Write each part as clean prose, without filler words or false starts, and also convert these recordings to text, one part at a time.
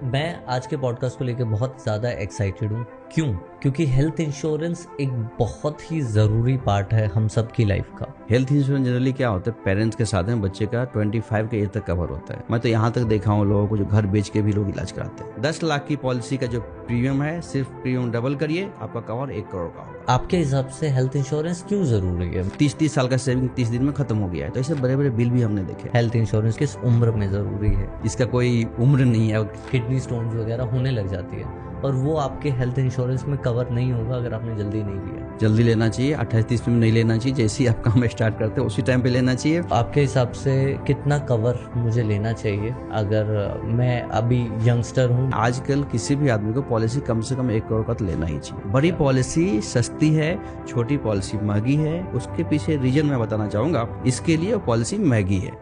मैं आज के पॉडकास्ट को लेकर बहुत ज़्यादा एक्साइटेड हूँ। क्यों? क्योंकि हेल्थ इंश्योरेंस एक बहुत ही ज़रूरी पार्ट है हम सब की लाइफ का। हेल्थ इंश्योरेंस जनरली क्या होता है, पेरेंट्स के साथ में बच्चे का 25 के एज तक कवर होता है। मैं तो यहाँ तक देखा हूँ लोगों को जो घर बेच के भी लोग इलाज कराते हैं। 10 लाख की पॉलिसी का जो प्रीमियम है, सिर्फ प्रीमियम डबल करिए, आपका कवर 1 करोड़ का होगा। आपके हिसाब से हेल्थ इंश्योरेंस क्यों ज़रूरी है? 30 साल का सेविंग 30 दिन में खत्म हो गया है, तो ऐसे बड़े बड़े बिल भी हमने देखे। हेल्थ इंश्योरेंस किस उम्र में ज़रूरी है? इसका कोई उम्र नहीं है। किडनी स्टोन्स वगैरह होने लग जाती है और वो आपके हेल्थ इंश्योरेंस में कवर नहीं होगा अगर आपने जल्दी नहीं लिया। जल्दी लेना चाहिए, 28-30 में नहीं लेना चाहिए। जैसे ही आप काम स्टार्ट करते हैं उसी टाइम पे लेना चाहिए। आपके हिसाब से कितना कवर मुझे लेना चाहिए अगर मैं अभी यंगस्टर हूँ? आजकल किसी भी आदमी को पॉलिसी कम से कम 1 करोड़ का तो लेना ही चाहिए। बड़ी पॉलिसी सस्ती है, छोटी पॉलिसी महंगी है। उसके पीछे रीजन मैं बताना चाहूंगा। इसके लिए पॉलिसी महंगी है।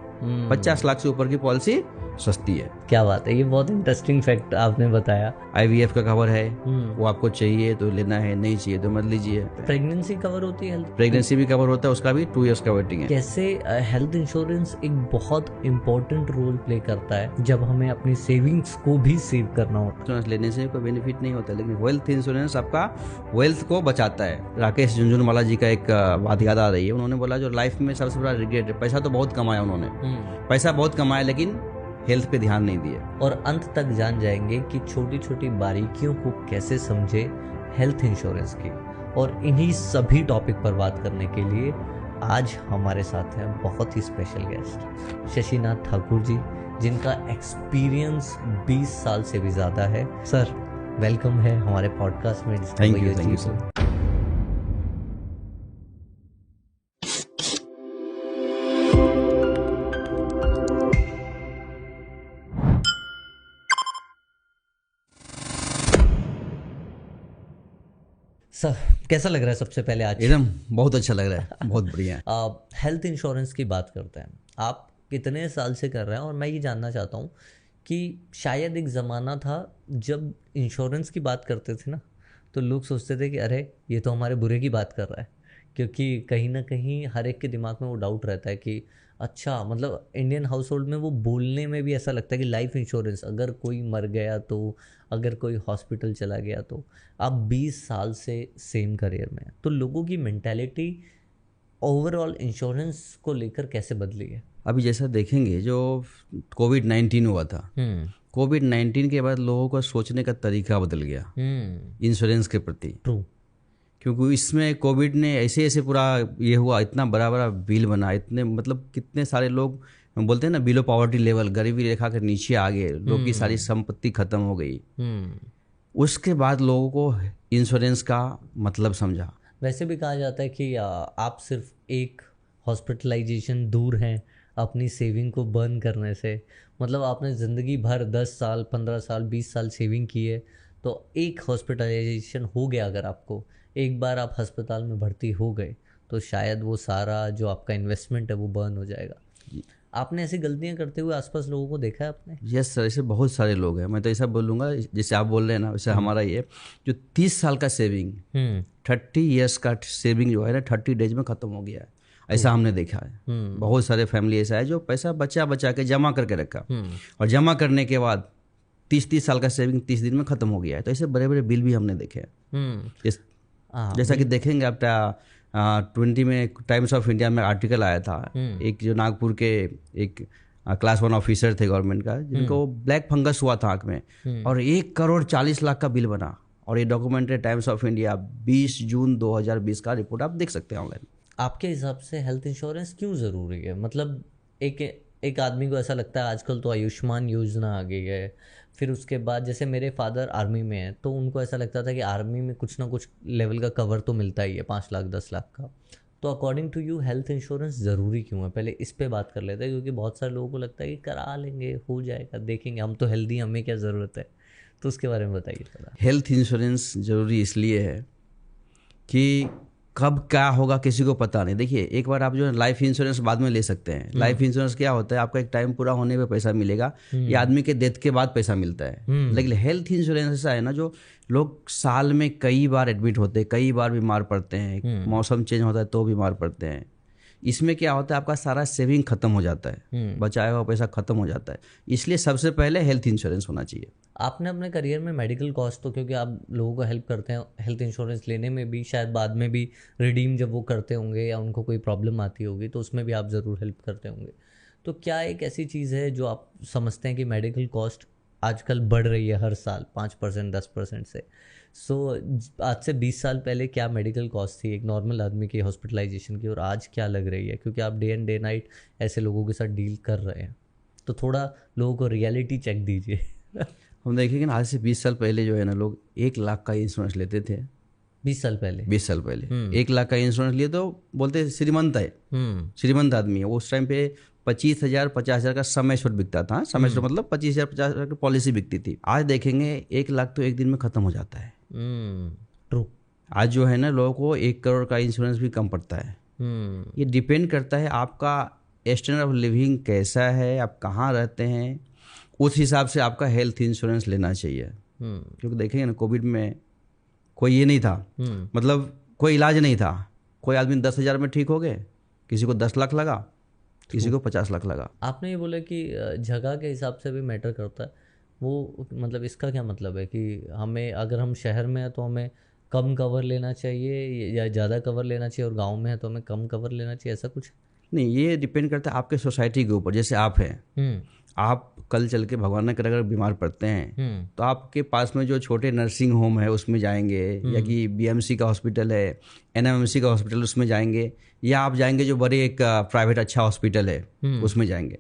50 लाख से ऊपर की पॉलिसी सस्ती है। क्या बात है, ये बहुत इंटरेस्टिंग फैक्ट आपने बताया। IVF का कवर है, वो आपको चाहिए तो लेना है, नहीं चाहिए तो मत लीजिए। प्रेगनेंसी कवर होती है? प्रेगनेंसी भी कवर होता है, उसका भी 2 इयर्स का वेटिंग है। कैसे हेल्थ इंश्योरेंस एक बहुत इम्पोर्टेंट रोल प्ले करता है जब हमें अपनी सेविंग्स को भी सेव करना होता है। इंश्योरेंस लेने से कोई बेनिफिट नहीं होता, लेकिन हेल्थ इंश्योरेंस आपका वेल्थ को बचाता है। राकेश झुनझुनवाला जी का एक बात याद आ रही है। उन्होंने बोला जो लाइफ में सबसे बड़ा रिग्रेट है, पैसा तो बहुत कमाया उन्होंने, पैसा बहुत कमाया लेकिन हेल्थ पे ध्यान नहीं दिए। और अंत तक जान जाएंगे कि छोटी छोटी बारीकियों को कैसे समझे हेल्थ इंश्योरेंस की। और इन्हीं सभी टॉपिक पर बात करने के लिए आज हमारे साथ हैं बहुत ही स्पेशल गेस्ट शशिनाथ ठाकुर जी, जिनका एक्सपीरियंस 20 साल से भी ज़्यादा है। सर वेलकम है हमारे पॉडकास्ट में। Thank you sir. सर कैसा लग रहा है सबसे पहले आज? एकदम बहुत अच्छा लग रहा है, बहुत बढ़िया। हेल्थ इंश्योरेंस की बात करते हैं। आप कितने साल से कर रहे हैं? और मैं ये जानना चाहता हूँ कि शायद एक ज़माना था जब इंश्योरेंस की बात करते थे ना, तो लोग सोचते थे कि अरे ये तो हमारे बुरे की बात कर रहा है, क्योंकि कहीं ना कहीं हर एक के दिमाग में वो डाउट रहता है कि अच्छा, मतलब इंडियन हाउस होल्ड में वो बोलने में भी ऐसा लगता है कि लाइफ इंश्योरेंस, अगर कोई मर गया तो, अगर कोई हॉस्पिटल चला गया तो। आप 20 साल से सेम करियर में हैं, तो लोगों की मेंटालिटी ओवरऑल इंश्योरेंस को लेकर कैसे बदली है? अभी जैसा देखेंगे, जो कोविड-19 हुआ था, कोविड-19 के बाद लोगों का सोचने का तरीका बदल गया इंश्योरेंस के प्रति। ट्रू। क्योंकि इसमें कोविड ने ऐसे ऐसे पूरा ये हुआ, इतना बड़ा बड़ा बिल बना, इतने मतलब कितने सारे लोग बोलते हैं ना, बिलो पॉवर्टी लेवल, गरीबी रेखा के नीचे आ गए लोग की सारी संपत्ति खत्म हो गई। उसके बाद लोगों को इंश्योरेंस का मतलब समझा। वैसे भी कहा जाता है कि आप सिर्फ एक हॉस्पिटलाइजेशन दूर हैं अपनी सेविंग को बर्न करने से। मतलब आपने ज़िंदगी भर 10 साल, 15 साल, 20 साल सेविंग की है, तो एक हॉस्पिटलाइजेशन हो गया, अगर आपको एक बार आप अस्पताल में भर्ती हो गए, तो शायद वो सारा जो आपका इन्वेस्टमेंट है वो बर्न हो जाएगा। आपने ऐसी गलतियां करते हुए आसपास लोगों को देखा है आपने? यस सर, ऐसे बहुत सारे लोग हैं। मैं तो ऐसा बोलूँगा, जैसे आप बोल रहे हैं ना, वैसे हमारा ये जो 30 साल का सेविंग, 30 ईयर्स का सेविंग जो है ना, 30 डेज में ख़त्म हो गया है। ऐसा हमने देखा है। बहुत सारे फैमिली ऐसा है जो पैसा बचा बचा के जमा करके रखा, और जमा करने के बाद 30 साल का सेविंग 30 दिन में ख़त्म हो गया है। तो ऐसे बड़े बड़े बिल भी हमने देखे हैं। जैसा कि देखेंगे आप 20 में टाइम्स ऑफ इंडिया में आर्टिकल आया था, एक जो नागपुर के एक क्लास 1 ऑफिसर थे गवर्नमेंट का, जिनको ब्लैक फंगस हुआ था आँख में, और 1 करोड़ 40 लाख का बिल बना। और ये डॉक्यूमेंट है टाइम्स ऑफ इंडिया 20 जून 2020 का, रिपोर्ट आप देख सकते हैं ऑनलाइन। आपके हिसाब से हेल्थ इंश्योरेंस क्यों ज़रूरी है? मतलब एक आदमी को ऐसा लगता है आजकल तो आयुष्मान योजना आ गई है, फिर उसके बाद जैसे मेरे फादर आर्मी में हैं, तो उनको ऐसा लगता था कि आर्मी में कुछ ना कुछ लेवल का कवर तो मिलता ही है, 5 लाख 10 लाख का। तो according to you health insurance ज़रूरी क्यों है? पहले इस पे बात कर लेते हैं, क्योंकि बहुत सारे लोगों को लगता है कि करा लेंगे, हो जाएगा, देखेंगे, हम तो हेल्दी, हमें क्या ज़रूरत है। तो उसके बारे में बताइए थोड़ा। हेल्थ इंश्योरेंस ज़रूरी इसलिए है कि कब क्या होगा किसी को पता नहीं। देखिए, एक बार आप जो है लाइफ इंश्योरेंस बाद में ले सकते हैं। लाइफ इंश्योरेंस क्या होता है, आपका एक टाइम पूरा होने पे पैसा मिलेगा, या आदमी के डेथ के बाद पैसा मिलता है। लेकिन हेल्थ इंश्योरेंस ऐसा है ना, जो लोग साल में कई बार एडमिट होते हैं, कई बार बीमार पड़ते हैं, मौसम चेंज होता है तो बीमार पड़ते हैं। इसमें क्या होता है, आपका सारा सेविंग खत्म हो जाता है, बचाया हुआ पैसा खत्म हो जाता है। इसलिए सबसे पहले हेल्थ इंश्योरेंस होना चाहिए। आपने अपने करियर में मेडिकल कॉस्ट तो, क्योंकि आप लोगों को हेल्प करते हैं हेल्थ इंश्योरेंस लेने में भी, शायद बाद में भी रिडीम जब वो करते होंगे या उनको कोई प्रॉब्लम आती होगी तो उसमें भी आप ज़रूर हेल्प करते होंगे। तो क्या एक ऐसी चीज़ है जो आप समझते हैं कि मेडिकल कॉस्ट आजकल बढ़ रही है हर साल 5% 10% से? आज से 20 साल पहले क्या मेडिकल कॉस्ट थी एक नॉर्मल आदमी की हॉस्पिटलाइजेशन की, और आज क्या लग रही है? क्योंकि आप डे एंड डे नाइट ऐसे लोगों के साथ डील कर रहे हैं, तो थोड़ा लोगों को रियलिटी चेक दीजिए। हम देखेंगे ना, आज से 20 साल पहले जो है ना, लोग 1 लाख का इंश्योरेंस लेते थे। 20 साल पहले 20 साल पहले 1 लाख का इंश्योरेंस लिए तो बोलते श्रीमंत है, श्रीमंत आदमी है। उस टाइम पे 25,000 50,000 का समय श्योर बिकता था। समय श्योर मतलब 25,000 50,000 की पॉलिसी बिकती थी। आज देखेंगे 1 लाख तो एक दिन में खत्म हो जाता है। ट्रू। आज जो है ना, लोगों को 1 करोड़ का इंश्योरेंस भी कम पड़ता है। ये डिपेंड करता है आपका स्टैंडर्ड ऑफ लिविंग कैसा है, आप कहाँ रहते हैं, उस हिसाब से आपका हेल्थ इंश्योरेंस लेना चाहिए। क्योंकि देखेंगे ना, कोविड में कोई ये नहीं था, मतलब कोई इलाज नहीं था। कोई आदमी 10,000 में ठीक हो गए, किसी को 10 लाख लगा, किसी को 50 लाख लगा। आपने ये बोला कि जगह के हिसाब से भी मैटर करता है वो, मतलब इसका क्या मतलब है कि हमें, अगर हम शहर में हैं तो हमें कम कवर लेना चाहिए या ज़्यादा कवर लेना चाहिए, और गांव में है तो हमें कम कवर लेना चाहिए, ऐसा कुछ? नहीं, ये डिपेंड करता है आपके सोसाइटी के ऊपर। जैसे आप हैं, आप कल चल के भगवान न करे अगर बीमार पड़ते हैं तो आपके पास में जो छोटे नर्सिंग होम है उसमें जाएंगे, या कि बीएमसी का हॉस्पिटल है, एनएमएमसी का हॉस्पिटल उसमें जाएंगे, या आप जाएंगे जो बड़े एक प्राइवेट अच्छा हॉस्पिटल है उसमें जाएंगे।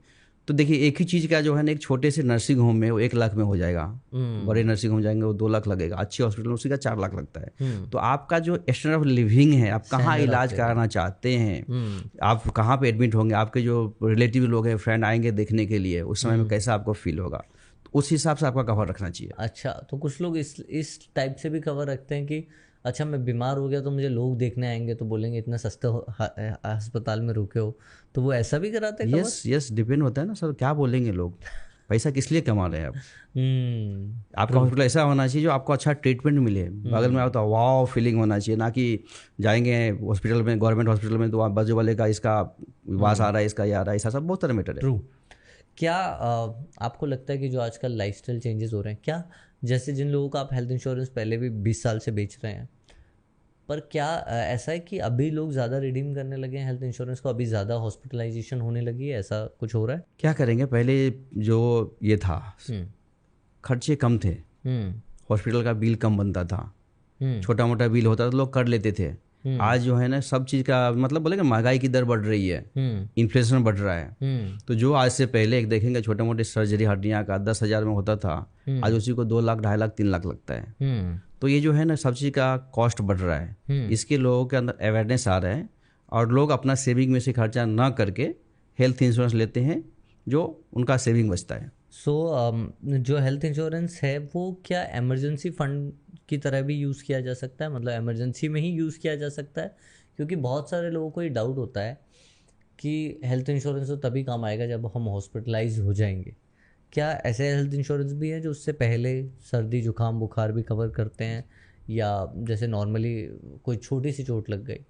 तो देखिए, एक ही चीज़ का जो है ना, एक छोटे से नर्सिंग होम में वो 1 लाख में हो जाएगा, बड़े नर्सिंग होम जाएंगे वो 2 लाख लगेगा, अच्छे हॉस्पिटल में उसी का 4 लाख लगता है। तो आपका जो स्टैंडर्ड ऑफ लिविंग है, आप कहाँ इलाज कराना चाहते हैं, आप कहाँ पे एडमिट होंगे, आपके जो रिलेटिव लोग हैं, फ्रेंड आएंगे देखने के लिए, उस समय में कैसा आपको फील होगा, तो उस हिसाब से आपका कवर रखना चाहिए। अच्छा, तो कुछ लोग इस टाइप से भी कवर रखते हैं कि अच्छा मैं बीमार हो गया तो मुझे लोग देखने आएंगे तो बोलेंगे इतना सस्ते अस्पताल में रुके हो, तो वो ऐसा भी कराते हैं? यस, डिपेंड होता है ना सर, क्या बोलेंगे लोग, पैसा किस लिए कमा रहे हैं आप। आपका हॉस्पिटल ऐसा होना चाहिए जो आपको अच्छा ट्रीटमेंट मिले, बगल में आओ तो वाओ फीलिंग होना चाहिए, ना कि जाएंगे हॉस्पिटल में, गवर्नमेंट हॉस्पिटल में, तो वहाँ बाजू वाले का इसका वास आ रहा है, इसका ये आ रहा है, ऐसा सब बहुत सारे मैटर है। ट्रू। क्या आपको लगता है कि जो आजकल लाइफस्टाइल चेंजेस हो रहे हैं, क्या जैसे जिन लोगों का आप हेल्थ इंश्योरेंस पहले भी 20 साल से बेच रहे हैं, पर क्या ऐसा है कि अभी लोग ज़्यादा रिडीम करने लगे हैं हेल्थ इंश्योरेंस को, अभी ज़्यादा हॉस्पिटलाइजेशन होने लगी है, ऐसा कुछ हो रहा है? क्या करेंगे, पहले जो ये था खर्चे कम थे, हॉस्पिटल का बिल कम बनता था, छोटा मोटा बिल होता था तो लोग कर लेते थे। आज जो है ना, सब चीज़ का मतलब बोलेंगे महंगाई की दर बढ़ रही है, इन्फ्लेशन बढ़ रहा है। तो जो आज से पहले एक देखेंगे छोटे मोटे सर्जरी हड्डियाँ का 10,000 में होता था, आज उसी को 2 लाख 2.5 लाख 3 लाख लगता है। तो ये जो है ना, सब चीज़ का कॉस्ट बढ़ रहा है, इसके लोगों के अंदर अवेयरनेस आ रहा है, और लोग अपना सेविंग में से खर्चा ना करके हेल्थ इंश्योरेंस लेते हैं, जो उनका सेविंग बचता है। जो हेल्थ इंश्योरेंस है वो क्या इमरजेंसी फंड की तरह भी यूज़ किया जा सकता है? मतलब इमरजेंसी में ही यूज़ किया जा सकता है? क्योंकि बहुत सारे लोगों को ये डाउट होता है कि हेल्थ इंश्योरेंस तो तभी काम आएगा जब हम हॉस्पिटलाइज हो जाएंगे। क्या ऐसे हेल्थ इंश्योरेंस भी है जो उससे पहले सर्दी जुकाम बुखार भी कवर करते हैं, या जैसे नॉर्मली कोई छोटी सी चोट लग गई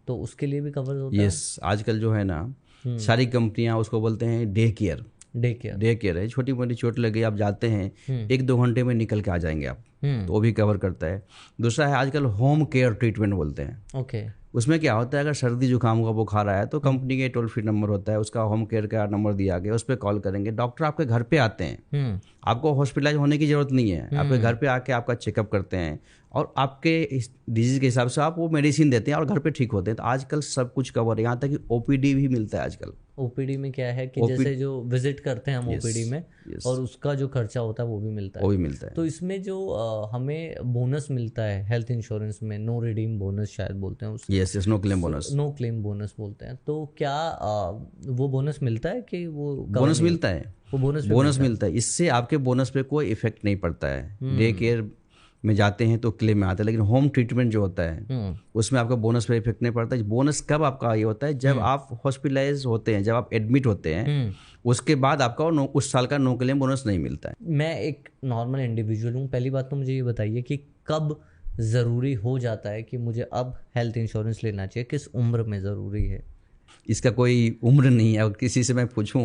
तो उसके लिए भी कवर होता है? यस, आजकल जो है ना, सारी कंपनियां उसको बोलते हैं डे केयर है। छोटी मोटी चोट लगी, आप जाते हैं 1-2 घंटे में निकल के आ जाएंगे आप, तो वो भी कवर करता है। दूसरा है आजकल होम केयर ट्रीटमेंट बोलते हैं। ओके। उसमें क्या होता है, अगर सर्दी जुकाम का बुखार आया तो कंपनी के टोल फ्री नंबर होता है, उसका होम केयर का नंबर दिया गया, उस पर कॉल करेंगे, डॉक्टर आपके घर पे आते हैं, आपको हॉस्पिटलाइज होने की जरूरत नहीं है, आपके घर पे आके आपका चेकअप करते हैं, और आपके डिजीज के हिसाब से आप वो मेडिसिन देते हैं और घर पे ठीक होते हैं। तो आजकल सब कुछ कवर है, यहाँ तक कि ओपीडी भी मिलता है आजकल। ओपीडी में क्या है कि जैसे जो विजिट करते हैं हम ओपीडी में, और उसका जो खर्चा होता है वो भी मिलता है। तो इसमें जो हमें बोनस मिलता है हेल्थ इंश्योरेंस में, नो रिडीम बोनस शायद बोलते हैं उसको। यस, नो क्लेम बोनस बोलते हैं। तो क्या वो बोनस मिलता है कि वो बोनस मिलता है? वो बोनस मिलता है। इससे आपके बोनस पे कोई इफेक्ट नहीं पड़ता है। डे केयर में जाते हैं तो क्लेम में आता है, लेकिन होम ट्रीटमेंट जो होता है उसमें आपका बोनस पे इफेक्ट नहीं पड़ता है। बोनस कब आपका ये होता है, जब आप हॉस्पिटलाइज होते हैं, जब आप एडमिट होते हैं, उसके बाद आपका उस साल का नो क्लेम बोनस नहीं मिलता है। मैं एक नॉर्मल इंडिविजुअल हूँ, पहली बात तो मुझे ये बताइए कि कब ज़रूरी हो जाता है कि मुझे अब हेल्थ इंश्योरेंस लेना चाहिए, किस उम्र में ज़रूरी है? इसका कोई उम्र नहीं है। और किसी से मैं पूछूं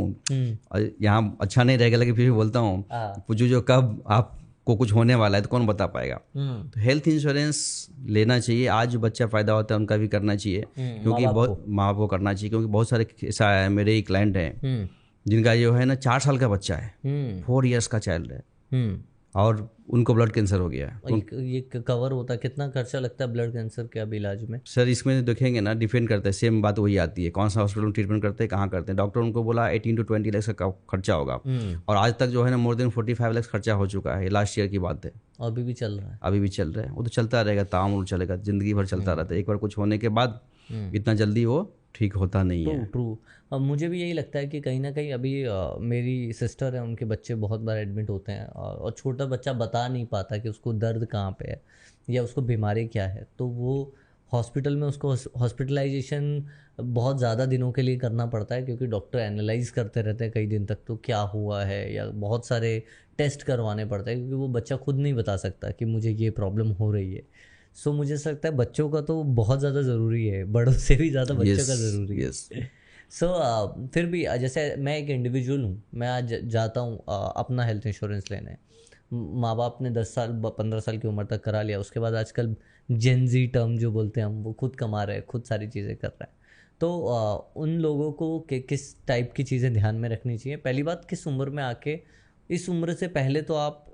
और यहाँ अच्छा नहीं रहेगा लेकिन फिर भी बोलता हूँ, पूछूं जो कब आपको कुछ होने वाला है तो कौन बता पाएगा। तो हेल्थ इंश्योरेंस लेना चाहिए। आज जो बच्चा पैदा होता है उनका भी करना चाहिए, क्योंकि बहुत माँ बाप को करना चाहिए, क्योंकि बहुत सारे ऐसा है, मेरे ही क्लाइंट हैं जिनका जो है ना 4 साल का बच्चा है, 4 इयर्स का चाइल्ड है, और उनको ब्लड कैंसर हो गया है। ये कवर होता है? कितना खर्चा लगता है ब्लड कैंसर के अब इलाज में? सर इसमें देखेंगे ना, डिपेंड करता है, सेम बात वही आती है, कौन सा हॉस्पिटल में ट्रीटमेंट करते हैं, कहाँ करते हैं। डॉक्टर उनको बोला 18 to 20 लाख का खर्चा होगा, और आज तक जो है ना मोर देन 45 लाख खर्चा हो चुका है। लास्ट ईयर की बात है, अभी भी चल रहा है? अभी भी चल रहा है। वो तो चलता रहेगा, तामुल चलेगा, जिंदगी भर चलता रहता है। एक बार कुछ होने के बाद इतना जल्दी वो ठीक होता नहीं है। ट्रू। अब मुझे भी यही लगता है कि कहीं ना कहीं अभी मेरी सिस्टर है, उनके बच्चे बहुत बार एडमिट होते हैं, और छोटा बच्चा बता नहीं पाता कि उसको दर्द कहाँ पे है या उसको बीमारी क्या है, तो वो हॉस्पिटल में उसको हॉस्पिटलाइजेशन बहुत ज़्यादा दिनों के लिए करना पड़ता है, क्योंकि डॉक्टर एनालाइज करते रहते हैं कई दिन तक तो क्या हुआ है, या बहुत सारे टेस्ट करवाने पड़ते हैं, क्योंकि वो बच्चा खुद नहीं बता सकता कि मुझे ये प्रॉब्लम हो रही है। सो मुझे ऐसा लगता है बच्चों का तो बहुत ज़्यादा ज़रूरी है, बड़ों से भी ज़्यादा बच्चों का ज़रूरी है। सो फिर भी जैसे मैं एक इंडिविजुअल हूँ, मैं आज जाता हूँ अपना हेल्थ इंश्योरेंस लेने, माँ बाप ने 10 साल 15 साल की उम्र तक करा लिया, उसके बाद आजकल जेनजी टर्म जो बोलते हैं हम, वो खुद कमा रहे हैं, खुद सारी चीज़ें कर रहे हैं। तो उन लोगों को किस टाइप की चीज़ें ध्यान में रखनी चाहिए? पहली बात, किस उम्र में आके, इस उम्र से पहले तो आप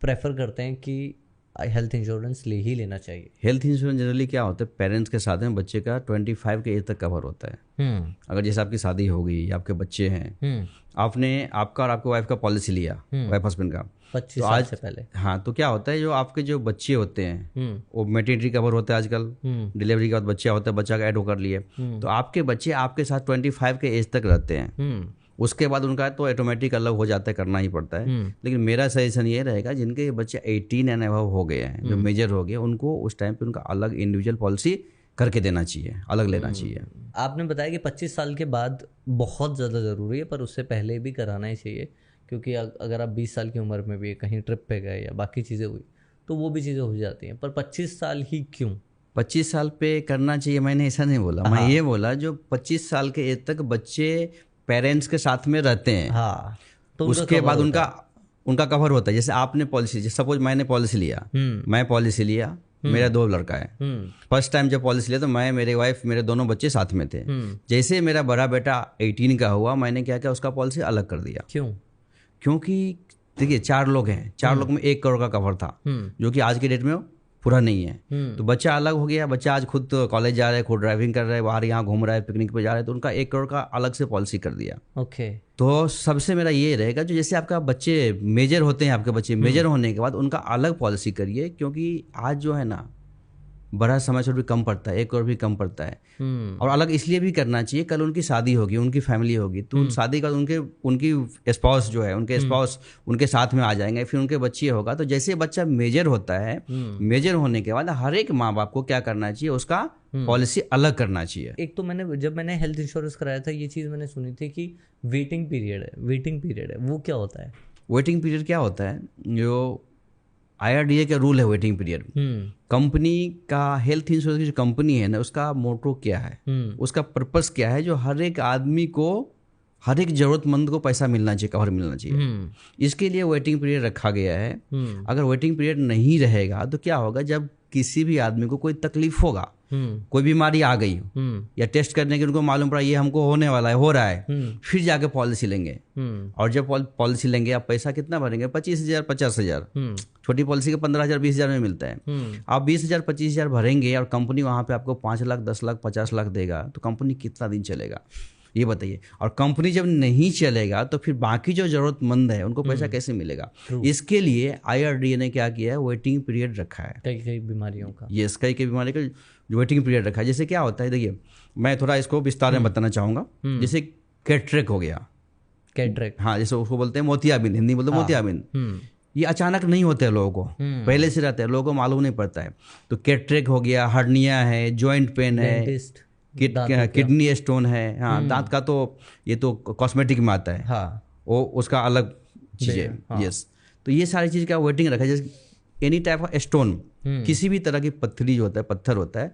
प्रेफर करते हैं कि हेल्थ इंश्योरेंस ले ही लेना चाहिए? हेल्थ इंश्योरेंस जनरली क्या होता है, पेरेंट्स के साथ में बच्चे का 25 के एज तक कवर होता है। अगर जैसे आपकी शादी हो गई या आपके बच्चे हैं, आपने आपका और आपके वाइफ का पॉलिसी लिया, वाइफ हस्बैंड का 25 साल से पहले, हाँ, तो क्या होता है, जो आपके जो बच्चे होते हैं वो मैटरनिटी कवर होता है आजकल, डिलीवरी के बाद बच्चा होता है, बच्चा का ऐड होकर लिए, तो आपके बच्चे आपके साथ 25 के एज तक रहते हैं। उसके बाद उनका तो ऑटोमेटिक अलग हो जाता है, करना ही पड़ता है। लेकिन मेरा सजेशन ये रहेगा, जिनके बच्चे 18 एंड अबव हो गए हैं, जो मेजर हो गए, उनको उस टाइम पे उनका अलग इंडिविजुअल पॉलिसी करके देना चाहिए, अलग लेना चाहिए। आपने बताया कि 25 साल के बाद बहुत ज़्यादा ज़रूरी है, पर उससे पहले भी कराना ही चाहिए, क्योंकि अगर आप 20 साल की उम्र में भी कहीं ट्रिप पे गए या बाकी चीज़ें हुई तो वो भी चीज़ें हो जाती हैं। पर 25 साल ही क्यों? 25 साल पे करना चाहिए, मैंने ऐसा नहीं बोला। मैं ये बोला जो 25 साल के एज तक बच्चे पेरेंट्स के साथ में रहते हैं, हाँ, तो उसके बाद उनका कवर होता है। जैसे आपने पॉलिसी, सपोज मैंने पॉलिसी लिया, मैं पॉलिसी लिया, मेरा 2 लड़का है, फर्स्ट टाइम जब पॉलिसी लिया तो मैं, मेरी वाइफ, मेरे दोनों बच्चे साथ में थे। जैसे मेरा बड़ा बेटा 18 का हुआ, मैंने क्या किया, उसका पॉलिसी अलग कर दिया। क्यों? क्योंकि देखिए 4 लोग हैं, 4 लोग में 1 करोड़ का कवर था, जो कि आज की डेट में पूरा नहीं है। तो बच्चा अलग हो गया, बच्चा आज खुद कॉलेज जा रहा है, खुद ड्राइविंग कर रहा है, बाहर यहाँ घूम रहा है, पिकनिक पे जा रहा है, तो उनका 1 करोड़ का अलग से पॉलिसी कर दिया। ओके। तो सबसे मेरा ये रहेगा, जो जैसे आपका बच्चे मेजर होते हैं, आपके बच्चे मेजर होने के बाद उनका अलग पॉलिसी करिए, क्योंकि आज जो है ना बड़ा समय से भी कम पड़ता है, 1 करोड़ भी कम पड़ता है। और अलग इसलिए भी करना चाहिए, कल उनकी शादी होगी, उनकी फैमिली होगी, तो शादी का उनकी स्पाउस जो है, उनके स्पाउस उनके साथ में आ जाएंगे, फिर उनके बच्चे होगा। तो जैसे बच्चा मेजर होता है, मेजर होने के बाद हर एक माँ बाप को क्या करना चाहिए, उसका पॉलिसी अलग करना चाहिए। एक तो जब मैंने हेल्थ इंश्योरेंस कराया था, ये चीज़ मैंने सुनी थी कि वेटिंग पीरियड है, वो क्या होता है? वेटिंग पीरियड क्या होता है, जो IRDA का रूल है वेटिंग पीरियड। कंपनी का, हेल्थ इंश्योरेंस की जो कंपनी है ना, उसका मोटो क्या है, उसका पर्पस क्या है, जो हर एक आदमी को, हर एक जरूरतमंद को पैसा मिलना चाहिए, कवर मिलना चाहिए। इसके लिए वेटिंग पीरियड रखा गया है। अगर वेटिंग पीरियड नहीं रहेगा तो क्या होगा, जब किसी भी आदमी को कोई तकलीफ होगा, कोई बीमारी आ गई या टेस्ट करने के उनको मालूम पड़ा ये हमको होने वाला है, हो रहा है, फिर जाके पॉलिसी लेंगे। और जब पॉलिसी लेंगे, आप पैसा कितना भरेंगे, 25,000 50,000, छोटी पॉलिसी का 15,000 20,000 में मिलता है। आप 20,000 25,000 भरेंगे और कंपनी वहां पे आपको 5 लाख 10 लाख 50 लाख देगा, तो कंपनी कितना दिन चलेगा, ये बताइए। और कंपनी जब नहीं चलेगा तो फिर बाकी जो जरूरतमंद है उनको पैसा कैसे मिलेगा? इसके लिए IRDA ने क्या किया है, वेटिंग पीरियड रखा है कई बीमारियों का। यस, कई बीमारी का जो वेटिंग पीरियड रखा है। जैसे क्या होता है, देखिए मैं थोड़ा इसको विस्तार में बताना चाहूँगा। जैसे कैटरेक हो गया, कैटरेक, हाँ, जैसे उसको बोलते हैं मोतियाबिंद, हिंदी बोलते हैं मोतियाबिंद। ये अचानक नहीं होते हैं लोगों को, पहले से रहते हैं, लोगों को मालूम नहीं पड़ता है। तो कैटरेक हो गया, हर्निया है, जॉइंट पेन है, किडनी स्टोन है, हाँ, दांत का तो ये तो कॉस्मेटिक में आता है, हाँ, वो उसका अलग चीज़ है। यस, तो ये सारी चीज़ का वेटिंग रखा है। जैसे एनी टाइप ऑफ स्टोन, किसी भी तरह की पत्थरी जो होता है, पत्थर होता है,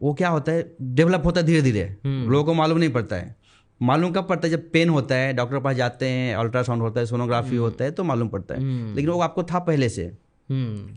वो क्या होता है, डेवलप होता है धीरे धीरे, लोगों को मालूम नहीं पड़ता है। मालूम कब पड़ता है, जब पेन होता है, डॉक्टर के पास जाते हैं, अल्ट्रासाउंड होता है, सोनोग्राफी होता है, तो मालूम पड़ता है। लेकिन वो आपको था पहले से,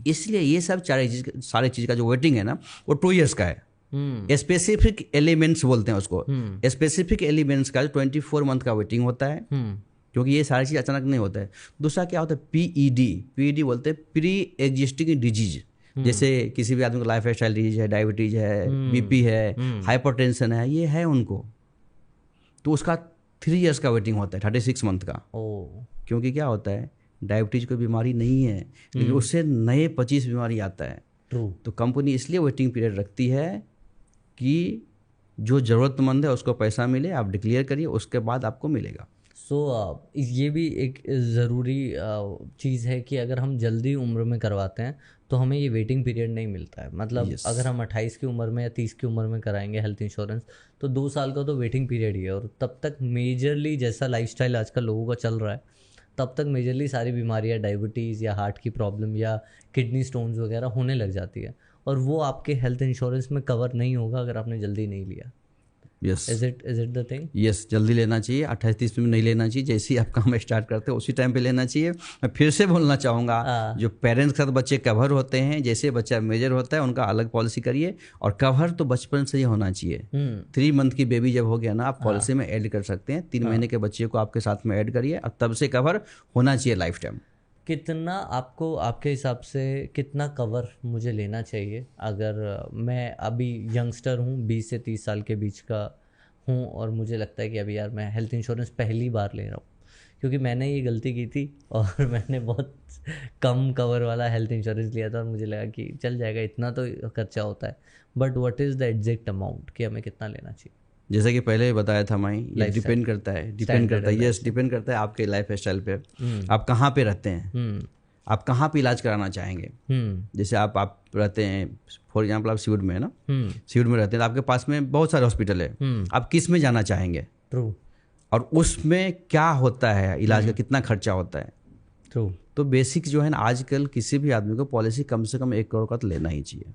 इसलिए ये सब सारे चीज़ का जो वेटिंग है ना, वो 2 years का है। स्पेसिफिक एलिमेंट्स बोलते हैं उसको, स्पेसिफिक एलिमेंट्स का 24 month का वेटिंग होता है, क्योंकि ये सारी चीज़ अचानक नहीं होता है। दूसरा क्या होता है, पीईडी बोलते हैं, प्री एग्जिस्टिंग डिजीज। जैसे किसी भी आदमी को लाइफ स्टाइल डिजीज है, डायबिटीज है, बीपी है, हाइपरटेंशन है, ये है उनको, तो उसका 3 years का वेटिंग होता है, 36 month का। क्योंकि क्या होता है, डायबिटीज कोई बीमारी नहीं है, लेकिन उससे नए 25 बीमारी आता है। तो कंपनी इसलिए वेटिंग पीरियड रखती है कि जो ज़रूरतमंद है उसको पैसा मिले, आप डिक्लेयर करिए, उसके बाद आपको मिलेगा। ये भी एक ज़रूरी चीज़ है कि अगर हम जल्दी उम्र में करवाते हैं तो हमें ये वेटिंग पीरियड नहीं मिलता है। मतलब अगर हम 28 की उम्र में या 30 की उम्र में कराएंगे हेल्थ इंश्योरेंस, तो 2 साल का तो वेटिंग पीरियड ही है, और तब तक मेजरली जैसा लाइफस्टाइल आजकल लोगों का चल रहा है, तब तक मेजरली सारी बीमारियाँ, डायबिटीज़ या हार्ट की प्रॉब्लम या किडनी स्टोन्स वगैरह होने लग जाती है, और वो आपके हेल्थ इंश्योरेंस में कवर नहीं होगा अगर आपने जल्दी नहीं लिया। Yes, is it the thing? Yes, जल्दी लेना चाहिए, 28-30 में नहीं लेना चाहिए। जैसे ही आप काम स्टार्ट करते हो उसी टाइम पे लेना चाहिए। मैं फिर से बोलना चाहूँगा, जो पेरेंट्स के साथ बच्चे कवर होते हैं, जैसे बच्चा मेजर होता है उनका अलग पॉलिसी करिए, और कवर तो बचपन से ही होना चाहिए। 3 month की बेबी जब हो गया ना, आप पॉलिसी में ऐड कर सकते हैं। 3 महीने के बच्चे को आपके साथ में ऐड करिए, और तब से कवर होना चाहिए लाइफ टाइम। कितना आपको, आपके हिसाब से कितना कवर मुझे लेना चाहिए अगर मैं अभी यंगस्टर हूँ, 20 से 30 साल के बीच का हूँ, और मुझे लगता है कि अभी यार मैं हेल्थ इंश्योरेंस पहली बार ले रहा हूँ, क्योंकि मैंने ये गलती की थी और मैंने बहुत कम कवर वाला हेल्थ इंश्योरेंस लिया था, और मुझे लगा कि चल जाएगा, इतना तो खर्चा होता है। But what is the exact amount कि हमें कितना लेना चाहिए? जैसे कि पहले बताया था मैं, ये डिपेंड करता है, यस, डिपेंड करता है आपके लाइफ स्टाइल पे, आप कहाँ पे रहते हैं, आप कहाँ पे इलाज कराना चाहेंगे। जैसे आप रहते हैं, फॉर एग्जांपल आप सिवुड में है ना, सिवुड में रहते हैं, तो आपके पास में बहुत सारे हॉस्पिटल है, आप किस में जाना चाहेंगे, ट्रू, और उसमें क्या होता है, इलाज का कितना खर्चा होता है। ट्रू। तो बेसिक जो है ना, आजकल किसी भी आदमी को पॉलिसी कम से कम 1 करोड़ का तो लेना ही चाहिए।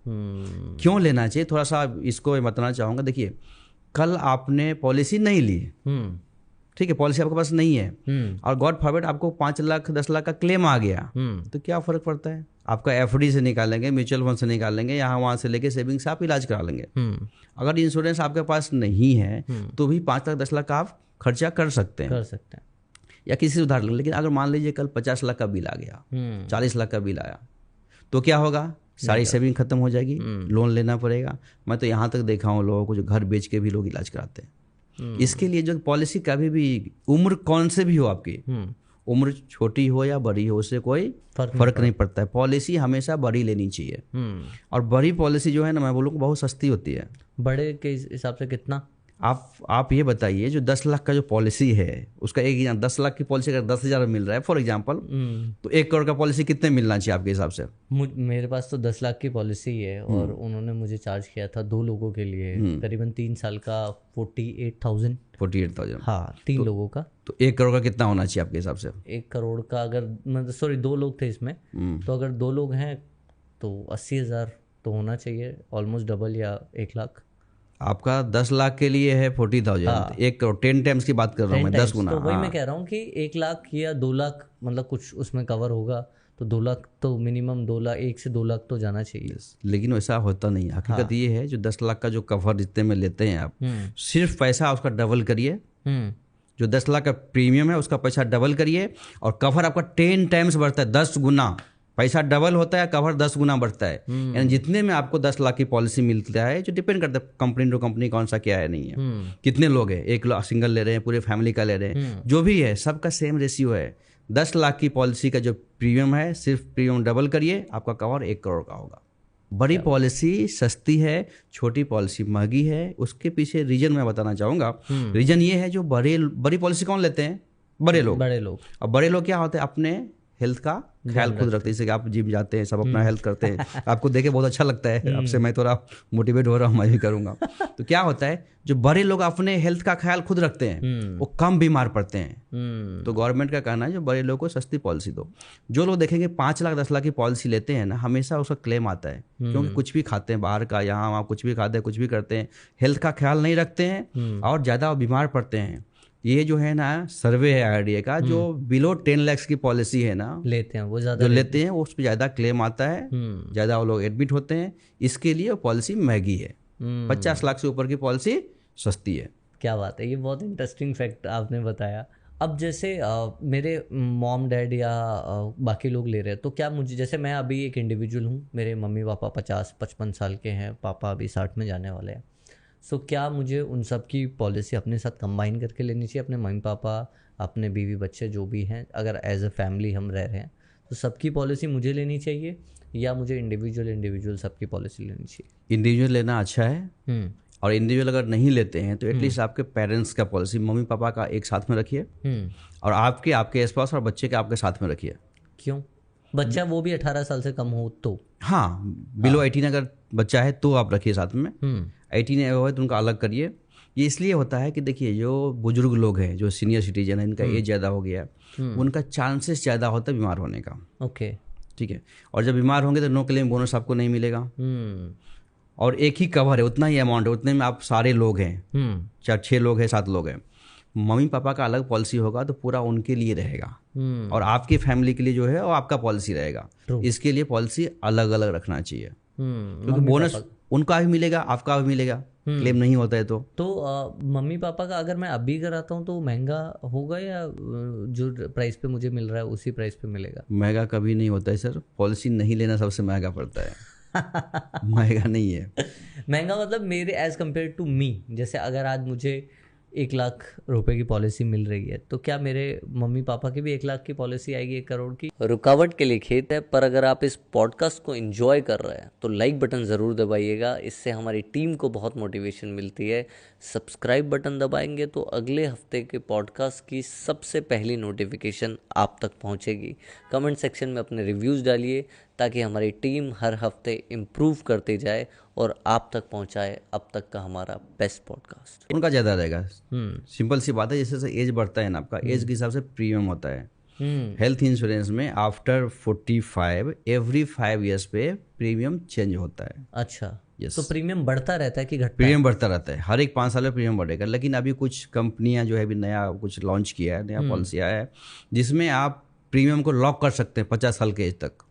क्यों लेना चाहिए, थोड़ा सा इसको मैं बताना चाहूँगा। देखिए, कल आपने पॉलिसी नहीं ली, ठीक है, पॉलिसी आपके पास नहीं है, और गॉड फॉरबिड आपको 5 लाख 10 लाख का क्लेम आ गया, तो क्या फर्क पड़ता है, आपका एफडी से निकालेंगे, म्यूचुअल फंड से निकालेंगे, यहाँ वहाँ से लेके सेविंग से आप इलाज करा लेंगे। अगर इंश्योरेंस आपके पास नहीं है तो भी 5 लाख 10 लाख का आप खर्चा कर सकते हैं, या किसी से उधार लेंगे। लेकिन अगर मान लीजिए कल 50 लाख का बिल आ गया, 40 लाख का बिल आया, तो क्या होगा, सारी सेविंग खत्म हो जाएगी, लोन लेना पड़ेगा। मैं तो यहाँ तक देखा हूँ लोगों को जो घर बेच के भी लोग इलाज कराते हैं। इसके लिए जो पॉलिसी कभी भी, उम्र कौन से भी हो आपकी, उम्र छोटी हो या बड़ी हो, उससे कोई फर्क नहीं पड़ता है, पॉलिसी हमेशा बड़ी लेनी चाहिए। और बड़ी पॉलिसी जो है ना, मैं बोलूँगा बहुत सस्ती होती है। बड़े के हिसाब से कितना? आप ये बताइए, जो 10 लाख का जो पॉलिसी है, उसका एक 10 लाख की पॉलिसी अगर 10,000 मिल रहा है फॉर एग्जांपल, तो 1 करोड़ का पॉलिसी कितने मिलना चाहिए आपके हिसाब से? मेरे पास तो 10 लाख की पॉलिसी है, और उन्होंने मुझे चार्ज किया था 2 लोगों के लिए करीबन 3 साल का 48,000। हाँ, 3 लोगों का। तो 1 करोड़ का कितना होना चाहिए आपके हिसाब से? 1 करोड़ का अगर, मतलब सॉरी 2 लोग थे इसमें, तो अगर 2 लोग हैं तो 80,000 तो होना चाहिए, ऑलमोस्ट डबल या 1 लाख। आपका 10 लाख के लिए है 40,000, 1 करोड़ 10 टाइम्स की बात कर रहा हूँ मैं, 10 गुना। तो वही मैं कह रहा हूँ कि 1 लाख या 2 लाख, मतलब कुछ उसमें कवर होगा, तो 2 लाख तो मिनिमम, 2 लाख, 1 से 2 लाख तो जाना चाहिए। लेकिन वैसा होता नहीं। हकीकत ये है, जो 10 लाख का जो कवर जितने में लेते हैं आप, सिर्फ पैसा उसका डबल करिए, जो 10 लाख का प्रीमियम है उसका पैसा डबल करिए, और कवर आपका 10 टाइम्स बढ़ता है, 10 गुना पैसा डबल होता है, कवर 10 गुना बढ़ता है। यानी जितने में आपको 10 लाख की पॉलिसी मिलता है, जो डिपेंड करता है कंपनी टू कंपनी कौन सा क्या है, नहीं है, कितने लोग हैं, 1 लाख सिंगल ले रहे हैं, पूरे फैमिली का ले रहे हैं, जो भी है सबका सेम रेशियो है। 10 लाख की पॉलिसी का जो प्रीमियम है, सिर्फ प्रीमियम डबल करिए, आपका कवर 1 करोड़ का होगा। बड़ी पॉलिसी सस्ती है, छोटी पॉलिसी महंगी है। उसके पीछे रीजन मैं बताना चाहूँगा। रीजन ये है, जो बड़ी पॉलिसी कौन लेते हैं? बड़े लोग। बड़े लोग। और बड़े लोग क्या होते हैं, अपने हेल्थ का ख्याल खुद रखते हैं। जैसे कि आप जिम जाते हैं, सब अपना हेल्थ करते हैं, आपको देख के बहुत अच्छा लगता है, आपसे मैं थोड़ा मोटिवेट हो रहा हूँ, मैं भी करूँगा। तो क्या होता है, जो बड़े लोग अपने हेल्थ का ख्याल खुद रखते हैं वो कम बीमार पड़ते हैं। तो गवर्नमेंट का कहना है जो बड़े लोगों को सस्ती पॉलिसी दो। जो लोग देखेंगे 5 लाख 10 लाख की पॉलिसी लेते हैं ना, हमेशा उसका क्लेम आता है, क्योंकि कुछ भी खाते हैं बाहर का, यहाँ वहाँ कुछ भी खाते हैं, कुछ भी करते हैं, हेल्थ का ख्याल नहीं रखते हैं और ज़्यादा बीमार पड़ते हैं। ये जो है ना सर्वे है आरडीए का, जो बिलो 10 लाख की पॉलिसी है ना लेते हैं, वो ज़्यादा जो लेते हैं, उस पर ज़्यादा क्लेम आता है, ज़्यादा वो लोग एडमिट होते हैं। इसके लिए वो पॉलिसी महंगी है। 50 लाख से ऊपर की पॉलिसी सस्ती है। क्या बात है, ये बहुत इंटरेस्टिंग फैक्ट आपने बताया। अब जैसे मेरे मॉम डैड या बाकी लोग ले रहे हैं, तो क्या मुझे, जैसे मैं अभी एक इंडिविजुअल हूँ, मेरे मम्मी पापा 50-55 साल के हैं, पापा अभी 60 में जाने वाले हैं, सो क्या मुझे उन सब की पॉलिसी अपने साथ कंबाइन करके लेनी चाहिए? अपने मम्मी पापा, अपने बीवी बच्चे जो भी हैं, अगर एज अ फैमिली हम रह रहे हैं, तो सबकी पॉलिसी मुझे लेनी चाहिए या मुझे इंडिविजुअल सबकी पॉलिसी लेनी चाहिए? इंडिविजुअल लेना अच्छा है, और इंडिविजुअल अगर नहीं लेते हैं तो एटलीस्ट आपके पेरेंट्स का पॉलिसी, मम्मी पापा का एक साथ में रखिए, और आपके आसपास, और बच्चे के आपके साथ में रखिए। क्यों? बच्चा वो भी 18 साल से कम हो तो? हाँ, बिलो 18 अगर बच्चा है तो आप रखिए साथ में। 18 है तो उनका अलग करिए। ये इसलिए होता है कि देखिए, जो बुजुर्ग लोग हैं, जो सीनियर सिटीजन है, इनका एज ज़्यादा हो गया है, उनका चांसेस ज़्यादा होता है बीमार होने का। ओके, ठीक है। और जब बीमार होंगे तो नो क्लेम बोनस आपको नहीं मिलेगा, और एक ही कवर है, उतना ही अमाउंट है, उतने में आप सारे लोग हैं, चाहे 6 लोग हैं 7 लोग हैं। मम्मी पापा का अलग पॉलिसी होगा तो पूरा उनके लिए रहेगा, और आपकी फैमिली के लिए जो है वो आपका पॉलिसी रहेगा। इसके लिए पॉलिसी अलग अलग रखना चाहिए, क्योंकि बोनस उनका भी मिलेगा, आपका भी मिलेगा, क्लेम नहीं होता है तो मम्मी पापा का अगर मैं अभी कराता हूँ तो महंगा होगा या जो प्राइस पे मुझे मिल रहा है उसी प्राइस पे मिलेगा? महंगा कभी नहीं होता है सर, पॉलिसी नहीं लेना सबसे महंगा पड़ता है। महंगा नहीं है। महंगा मतलब मेरे एज कम्पेयर टू मी, जैसे अगर आज मुझे 1 लाख रुपए की पॉलिसी मिल रही है, तो क्या मेरे मम्मी पापा की भी 1 लाख की पॉलिसी आएगी 1 करोड़ की? रुकावट के लिए खेत है, पर अगर आप इस पॉडकास्ट को एंजॉय कर रहे हैं तो लाइक बटन ज़रूर दबाइएगा, इससे हमारी टीम को बहुत मोटिवेशन मिलती है। सब्सक्राइब बटन दबाएंगे तो अगले हफ्ते के पॉडकास्ट की सबसे पहली नोटिफिकेशन आप तक पहुंचेगी। कमेंट सेक्शन में अपने रिव्यूज़ डालिए ताकि हमारी टीम हर हफ्ते इम्प्रूव करती जाए और आप तक पहुंचाए अब तक का हमारा बेस्ट पॉडकास्ट। उनका ज़्यादा रहेगा। सिंपल सी बात है, जैसे जैसे एज बढ़ता है ना आपका, एज के हिसाब से प्रीमियम होता है। हेल्थ इंश्योरेंस में आफ्टर 45 एवरी 5 ईयर्स पे प्रीमियम चेंज होता है। अच्छा, तो प्रीमियम बढ़ता रहता है कि घटता है? प्रीमियम बढ़ता रहता है, हर एक 5 साल में प्रीमियम बढ़ेगा। लेकिन अभी कुछ कंपनियां जो है अभी नया कुछ लॉन्च किया है, नया पॉलिसी आया है, जिसमें आप प्रीमियम को लॉक कर सकते हैं 50 साल के एज तक।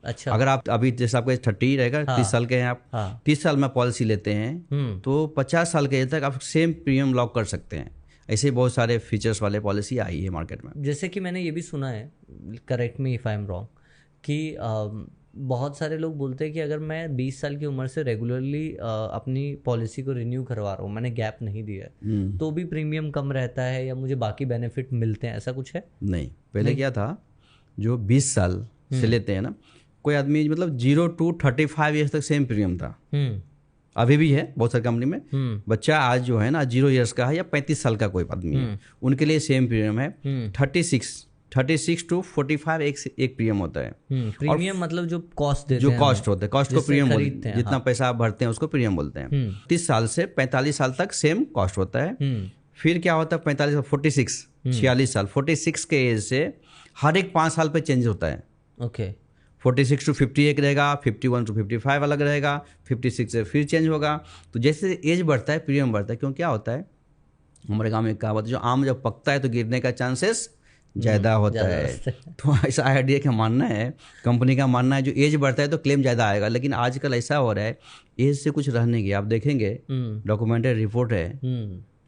अच्छा, अगर आप अभी जैसे आपका 30 रहेगा, 30 साल के हैं आप, 30 साल में पॉलिसी लेते हैं तो 50 साल के एज तक आप सेम प्रीमियम लॉक कर सकते हैं। ऐसे बहुत सारे फीचर्स वाले पॉलिसी आई है मार्केट में। जैसे कि मैंने ये भी सुना है, correct me if I am wrong, कि बहुत सारे लोग बोलते हैं कि अगर मैं 20 साल की उम्र से रेगुलरली अपनी पॉलिसी को रिन्यू करवा रहा हूँ, मैंने गैप नहीं दिया है, तो भी प्रीमियम कम रहता है या मुझे बाकी बेनिफिट मिलते हैं, ऐसा कुछ है? नहीं, पहले क्या था, जो 20 साल से लेते हैं ना, कोई आदमी मतलब 0 to 35 ईयर्स तक सेम प्रीमियम था। अभी भी है बहुत सारी कंपनी में। बच्चा आज जो है ना 0 ईयर्स का है या 35 साल का कोई आदमी है, उनके लिए सेम प्रीमियम है। 36 to 45 एक प्रीमियम होता है। प्रीमियम मतलब जो कॉस्ट देते जो हैं, कॉस्ट होता है, कॉस्ट को प्रीमियम बोलते हैं। जितना हाँ। पैसा आप भरते हैं उसको प्रीमियम बोलते हैं। 30 साल से 45 साल तक सेम कॉस्ट होता है। फिर क्या होता है 46 साल 46 के एज से हर एक 5 साल पे चेंज होता है। ओके, 46 to 50 एक रहेगा, 51 to 55 अलग रहेगा, 56 से फिर चेंज होगा। तो जैसे एज बढ़ता है प्रीमियम बढ़ता है। क्यों, क्या होता है, हमारे गाँव में एक कहावत है, जो आम जब पकता है तो गिरने का चांसेस ज़्यादा होता है। तो ऐसा आइडिया का मानना है, कंपनी का मानना है, जो एज बढ़ता है तो क्लेम ज़्यादा आएगा। लेकिन आजकल ऐसा हो रहा है, एज से कुछ रह नहीं गया। आप देखेंगे डॉक्यूमेंटेड रिपोर्ट है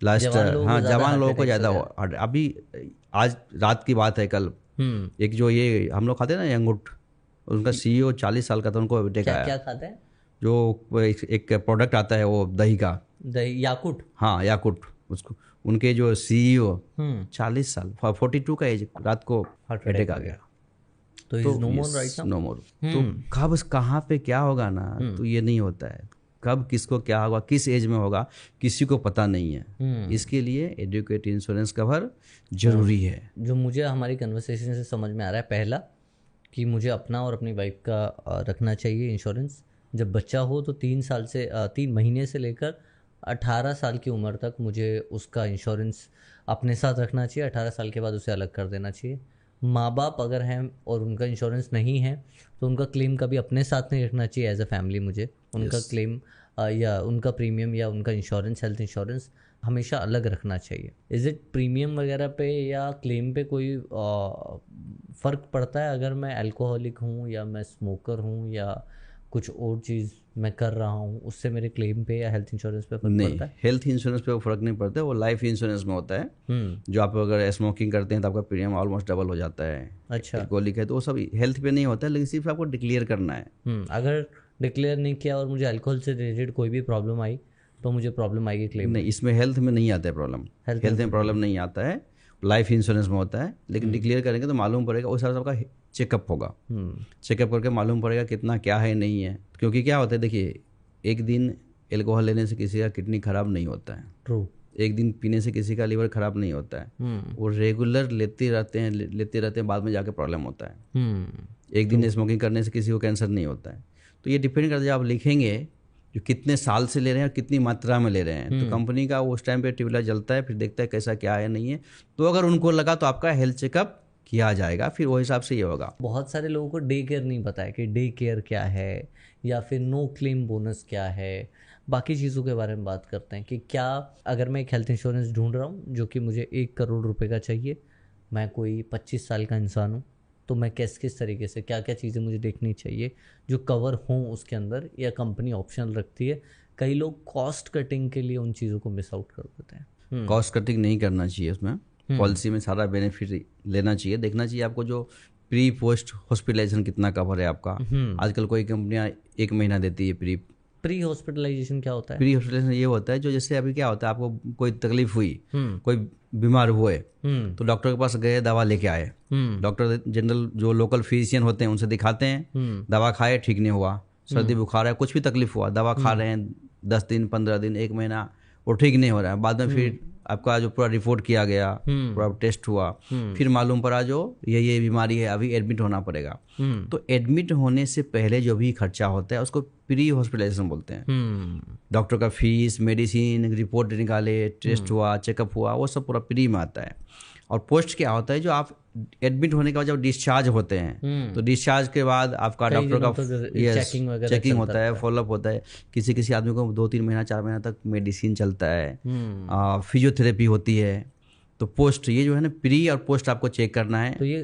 लास्ट, हाँ, जवान लोगों को ज़्यादा। अभी आज रात की बात है, कल एक जो ये हम लोग खाते हैं ना यंगुट, उनका CEO 40 साल का था, उनको अटैक आया। क्या खाते हैं? जो एक प्रोडक्ट आता है वो दही का, दही, याकुट। हाँ, याकुट। उसको उनके जो CEO 40 साल 42 का एज, रात को अटैक आ गया। तो is no more right now, no more. तो कब कहाँ पे क्या होगा ना, तो ये नहीं होता है। कब किसको क्या होगा, किस एज में होगा, किसी को पता नहीं है। इसके लिए एजुकेट इंश्योरेंस कवर जरूरी है। जो मुझे हमारी कन्वर्सेशन से समझ में आ रहा है, पहला कि मुझे अपना और अपनी वाइफ का रखना चाहिए इंश्योरेंस। जब बच्चा हो तो 3 महीने से लेकर 18 साल की उम्र तक मुझे उसका इंश्योरेंस अपने साथ रखना चाहिए। 18 साल के बाद उसे अलग कर देना चाहिए। माँ बाप अगर हैं और उनका इंश्योरेंस नहीं है तो उनका क्लेम कभी अपने साथ नहीं रखना चाहिए। एज अ फैमिली मुझे उनका क्लेम या उनका प्रीमियम या उनका इंश्योरेंस, हेल्थ इंश्योरेंस हमेशा अलग रखना चाहिए। इज़ इट प्रीमियम वगैरह पे या क्लेम पे कोई फ़र्क पड़ता है अगर मैं अल्कोहलिक हूँ या मैं स्मोकर हूँ या कुछ और चीज़ मैं कर रहा हूँ, उससे मेरे क्लेम पे या हेल्थ इंश्योरेंस पे फर्क पड़ता है? हेल्थ इंश्योरेंस पे वो फर्क नहीं पड़ता है, वो लाइफ इंश्योरेंस में होता है। जो आप अगर स्मोकिंग करते हैं तो आपका प्रीमियम ऑलमोस्ट डबल हो जाता है। अच्छा, अल्कोहलिक है तो वो सब हेल्थ पे नहीं होता है, लेकिन सिर्फ आपको डिक्लेयर करना है। अगर डिक्लेयर नहीं किया और मुझे अल्कोहल से रिलेटेड कोई भी प्रॉब्लम आई तो मुझे प्रॉब्लम आएगी क्लेम? नहीं, इसमें हेल्थ में नहीं आता है प्रॉब्लम। हेल्थ में प्रॉब्लम नहीं आता है, लाइफ इंश्योरेंस में होता है। लेकिन डिक्लेयर करेंगे तो मालूम पड़ेगा, उस हिसाब से आपका चेकअप होगा। चेकअप करके मालूम पड़ेगा कितना क्या है नहीं है। क्योंकि क्या होता है, देखिए, एक दिन एल्कोहल लेने से किसी का किडनी खराब नहीं होता है। ट्रू। एक दिन पीने से किसी का लीवर खराब नहीं होता है। वो रेगुलर लेते रहते हैं, बाद में जाके प्रॉब्लम होता है। एक दिन स्मोकिंग करने से किसी को कैंसर नहीं होता है। तो ये डिपेंड करता है, आप लिखेंगे जो कितने साल से ले रहे हैं और कितनी मात्रा में ले रहे हैं। तो कंपनी का उस टाइम पे ट्यूबलाइट जलता है, फिर देखता है कैसा क्या है नहीं है। तो अगर उनको लगा तो आपका हेल्थ चेकअप किया जाएगा, फिर वो हिसाब से ये होगा। बहुत सारे लोगों को डे केयर नहीं पता है कि डे केयर क्या है या फिर नो क्लेम बोनस क्या है। बाकी चीज़ों के बारे में बात करते हैं कि क्या अगर मैं एक हेल्थ इंश्योरेंस ढूंढ रहा हूँ जो कि मुझे 1 करोड़ रुपए का चाहिए, मैं कोई 25 साल का इंसान हूँ, तो मैं किस तरीके से क्या क्या चीज़ें मुझे देखनी चाहिए जो कवर हों उसके अंदर, या कंपनी ऑप्शनल रखती है? कई लोग कॉस्ट कटिंग के लिए उन चीज़ों को मिस आउट कर देते हैं। कॉस्ट कटिंग नहीं करना चाहिए उसमें। पॉलिसी में सारा बेनिफिट लेना चाहिए, देखना चाहिए आपको जो प्री पोस्ट हॉस्पिटलाइजेशन कितना कवर है आपका। आजकल कोई कंपनियां 1 महीना देती है प्री हॉस्पिटलाइजेशन क्या होता है? प्री हॉस्पिटलाइजेशन ये होता है जो जैसे अभी क्या होता है, आपको कोई तकलीफ हुई, कोई बीमार हुए, तो डॉक्टर के पास गए, दवा लेके आए। डॉक्टर जनरल जो लोकल फिजिशियन होते हैं उनसे दिखाते हैं, दवा खाए, ठीक नहीं हुआ। सर्दी बुखार है, कुछ भी तकलीफ हुआ, दवा खा रहे हैं 10 दिन, 15 दिन, 1 महीना, वो ठीक नहीं हो रहा है। बाद में फिर आपका जो पूरा रिपोर्ट किया गया, पूरा टेस्ट हुआ, फिर मालूम पड़ा जो ये बीमारी है, अभी एडमिट होना पड़ेगा। तो एडमिट होने से पहले जो भी खर्चा होता है उसको प्री हॉस्पिटलाइजेशन बोलते हैं। डॉक्टर का फीस, मेडिसिन, रिपोर्ट निकाले, टेस्ट हुआ, चेकअप हुआ, वो सब पूरा प्री में आता है। और पोस्ट क्या होता है, जो आप एडमिट होने के बाद जब डिस्चार्ज होते हैं, तो डिस्चार्ज के बाद आपका डॉक्टर का चेकिंग होता है, फॉलोअप होता है। किसी आदमी को 2-3 महीना, 4 महीना तक मेडिसिन चलता है, फिजियोथेरेपी होती है। तो पोस्ट ये जो है ना, प्री और पोस्ट आपको चेक करना है। तो ये